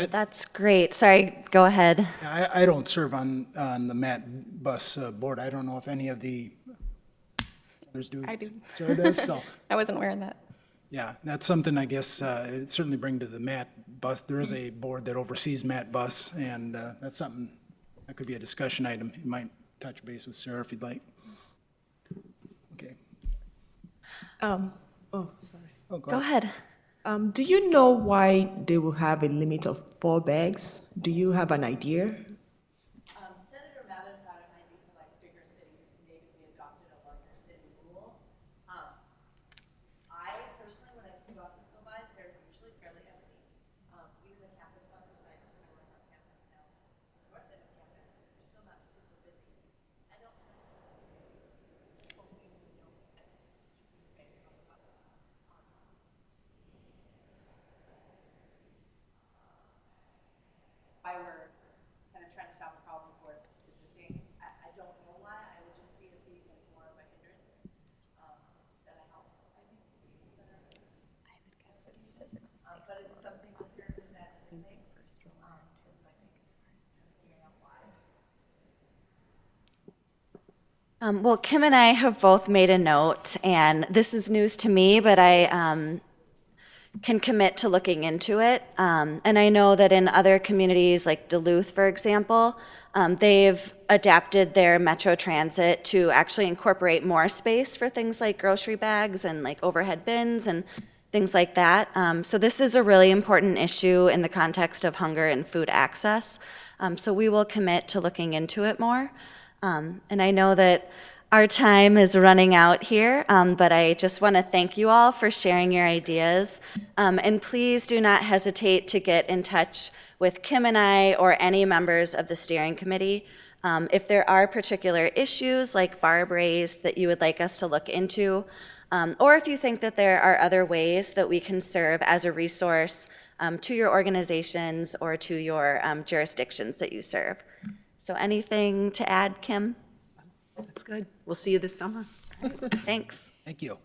That's great. Sorry, go ahead. I don't serve on the MAT bus board. I don't know if any of the others do. I do. Sarah does, so. I wasn't aware of that. Yeah, that's something I guess it'd certainly bring to the MAT bus. There is a board that oversees MAT bus, and that's something that could be a discussion item. You might touch base with Sarah if you'd like. Okay. Sorry. Oh, Go ahead. Do you know why they will have a limit of 4 bags? Do you have an idea? Senator Mathern thought it might be for like bigger cities, maybe we adopted a larger city rule. I personally, when I see buses go by, they're usually fairly empty. Even the campus buses, I work on campus now, north end of campus, they're still not super busy. I don't know. If I were kind of trying to solve a problem for the thing, I don't know why. I would just see it being as more of a hindrance than a help. I think I would guess it's physical space. but it's something to hear in that Same thing for stroller too, I think, as far as figuring out why. Well, Kim and I have both made a note, and this is news to me, but I can commit to looking into it. And I know that in other communities, like Duluth, for example, they've adapted their Metro Transit to actually incorporate more space for things like grocery bags and like overhead bins and things like that. So this is a really important issue in the context of hunger and food access. So we will commit to looking into it more. And I know that our time is running out here, but I just want to thank you all for sharing your ideas. And please do not hesitate to get in touch with Kim and I or any members of the steering committee. If there are particular issues like Barb raised that you would like us to look into, or if you think that there are other ways that we can serve as a resource to your organizations or to your jurisdictions that you serve. So anything to add, Kim? That's good. We'll see you this summer. Thanks. Thank you.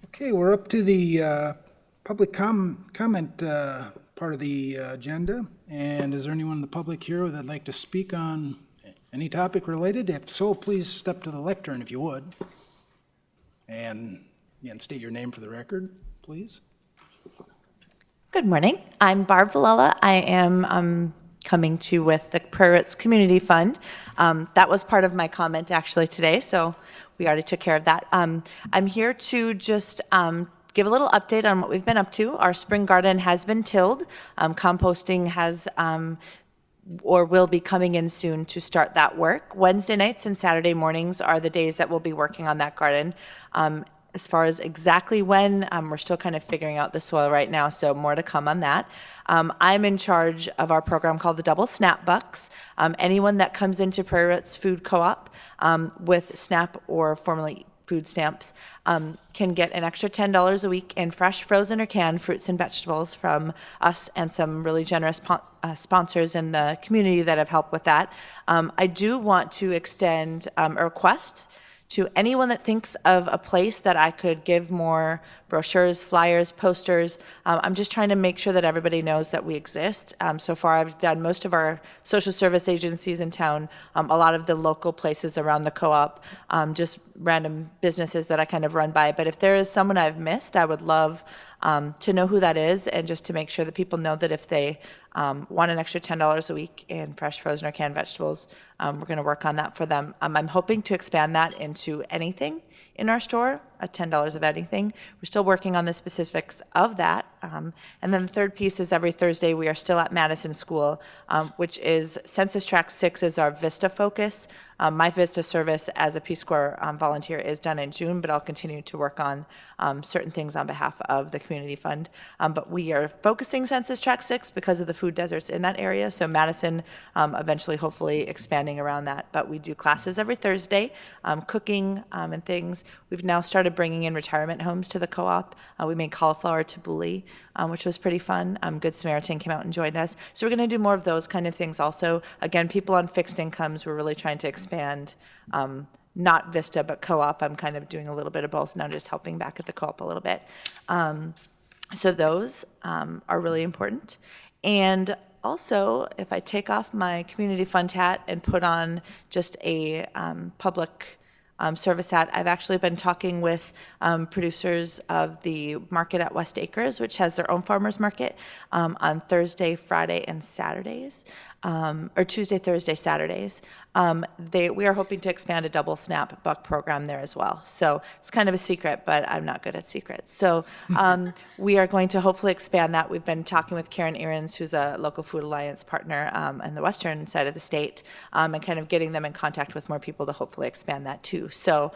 Okay, we're up to the public comment part of the agenda. And is there anyone in the public here that'd like to speak on any topic related? If so, please step to the lectern if you would. And again, state your name for the record, please. Good morning. I'm Barb Villela. I am coming to you with the Prairie Ritz Community Fund. That was part of my comment actually today, so we already took care of that. I'm here to just give a little update on what we've been up to. Our spring garden has been tilled. Composting has or will be coming in soon to start that work. Wednesday nights and Saturday mornings are the days that we'll be working on that garden. As far as exactly when, we're still kind of figuring out the soil right now, so more to come on that. I'm in charge of our program called the Double Snap Bucks. Anyone that comes into Prairie Ritz Food Co-op with SNAP or formerly food stamps can get an extra $10 a week in fresh, frozen, or canned fruits and vegetables from us and some really generous sponsors in the community that have helped with that. I do want to extend a request to anyone that thinks of a place that I could give more brochures, flyers, posters. I'm just trying to make sure that everybody knows that we exist. So far, I've done most of our social service agencies in town, a lot of the local places around the co-op, just random businesses that I kind of run by. But if there is someone I've missed, I would love to know who that is, and just to make sure that people know that if they want an extra $10 a week in fresh, frozen, or canned vegetables, we're going to work on that for them. I'm hoping to expand that into anything in our store, $10 of anything. We're still working on the specifics of that. And then the third piece is every Thursday we are still at Madison School, which is Census Tract 6 is our VISTA focus. My VISTA service as a Peace Corps volunteer is done in June, but I'll continue to work on certain things on behalf of the community fund. But we are focusing Census Tract 6 because of the food deserts in that area. So Madison eventually, hopefully expanding around that. But we do classes every Thursday, cooking and things. We've now started bringing in retirement homes to the co-op. We made cauliflower tabbouleh, which was pretty fun. Good Samaritan came out and joined us. So we're going to do more of those kind of things also. Again, people on fixed incomes, we're really trying to expand, not Vista, but co-op. I'm kind of doing a little bit of both now, just helping back at the co-op a little bit. So those are really important. And also, if I take off my community fund hat and put on just a public service hat, I've actually been talking with producers of the market at West Acres, which has their own farmers market on Thursday, Friday, and Saturdays, or Tuesday, Thursday, Saturdays. We are hoping to expand a double snap buck program there as well. So it's kind of a secret, but I'm not good at secrets. So we are going to hopefully expand that. We've been talking with Karen Ehrens, who's a local Food Alliance partner in the western side of the state, and kind of getting them in contact with more people to hopefully expand that too. So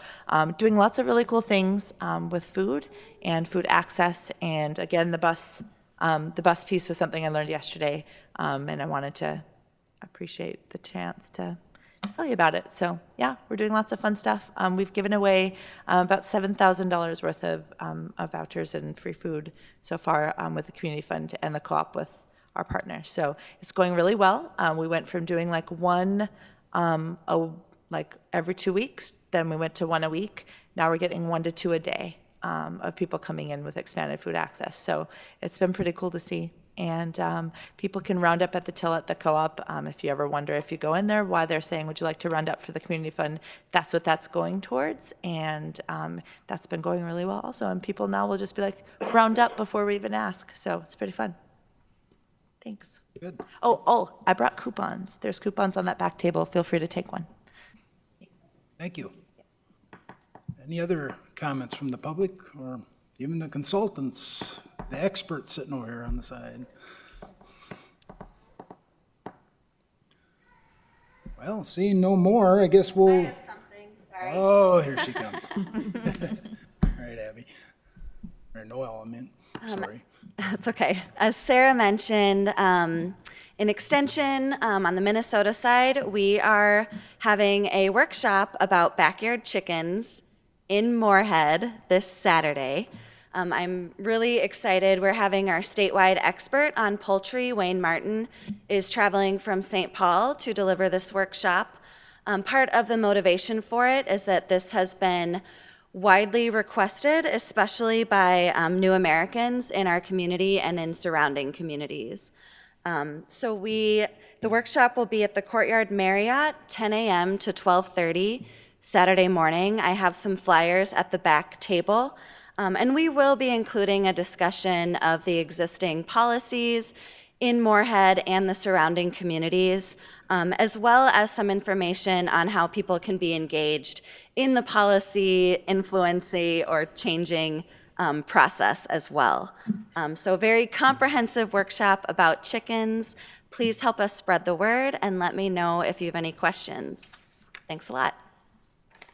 doing lots of really cool things with food and food access. And again, the bus piece was something I learned yesterday, and I wanted to appreciate the chance to tell you about it. So yeah, we're doing lots of fun stuff. We've given away about $7,000 worth of vouchers and free food so far with the community fund and the co-op with our partners. So it's going really well. We went from doing like one like every 2 weeks, then we went to one a week. Now we're getting 1 to 2 a day of people coming in with expanded food access. So it's been pretty cool to see. And people can round up at the till at the co-op. If you ever wonder, if you go in there, why they're saying, would you like to round up for the community fund? That's what that's going towards. And that's been going really well also. And people now will just be like, round up before we even ask. So it's pretty fun. Thanks. Good. Oh, I brought coupons. There's coupons on that back table. Feel free to take one. Thank you. Any other comments from the public or even the consultants, the experts sitting over here on the side? Well, seeing no more, I guess we'll. I have something, sorry. Oh, here she comes. All right, Abby. Or Noelle, I mean. Sorry. That's okay. As Sarah mentioned, in Extension, on the Minnesota side, we are having a workshop about backyard chickens in Moorhead this Saturday. I'm really excited. We're having our statewide expert on poultry, Wayne Martin, is traveling from St. Paul to deliver this workshop. Part of the motivation for it is that this has been widely requested, especially by new Americans in our community and in surrounding communities. So the workshop will be at the Courtyard Marriott, 10 a.m. to 12:30 Saturday morning. I have some flyers at the back table. And we will be including a discussion of the existing policies in Moorhead and the surrounding communities, as well as some information on how people can be engaged in the policy influencing or changing process as well. So a very comprehensive workshop about chickens. Please help us spread the word and let me know if you have any questions. Thanks a lot.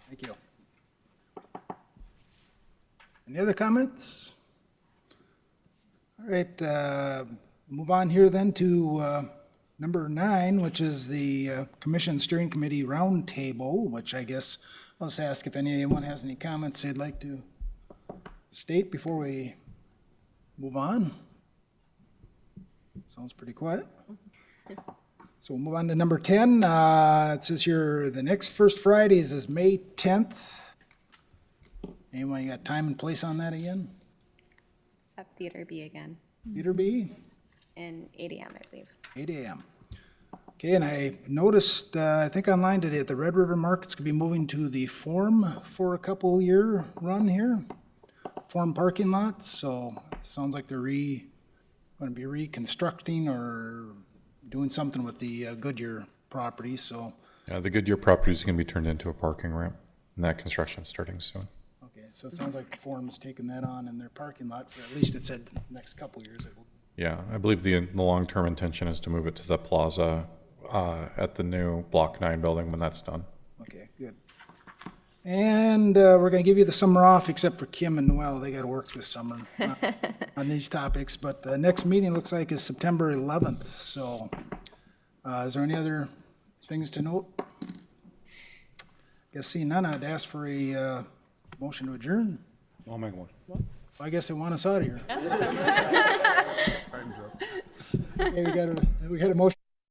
Thank you. Any other comments? All right, move on here then to number 9, which is the Commission Steering Committee Roundtable, which I guess I'll just ask if anyone has any comments they'd like to state before we move on. Sounds pretty quiet. So we'll move on to number 10. It says here the next First Fridays is May 10th. Anyone got time and place on that again? It's at Theater B again, Theater B, in 8 a.m., I believe. 8 a.m. Okay, and I noticed, I think online today, at the Red River Market's gonna be moving to the Forum for a couple year run here. Forum parking lot, so sounds like they're gonna be reconstructing or doing something with the Goodyear property, so. Yeah, the Goodyear property is going to be turned into a parking ramp, and that construction's starting soon. Okay, so it sounds like the Forum's taking that on in their parking lot for, at least it said, the next couple years. It will. Yeah, I believe the long-term intention is to move it to the plaza at the new Block 9 building when that's done. Okay, good. And we're gonna give you the summer off, except for Kim and Noel. They gotta work this summer on these topics. But the next meeting looks like is September 11th. So is there any other things to note? Guess seeing none, I'd ask for a motion to adjourn. I'll make one. I guess they want us out of here. Okay, we got a motion.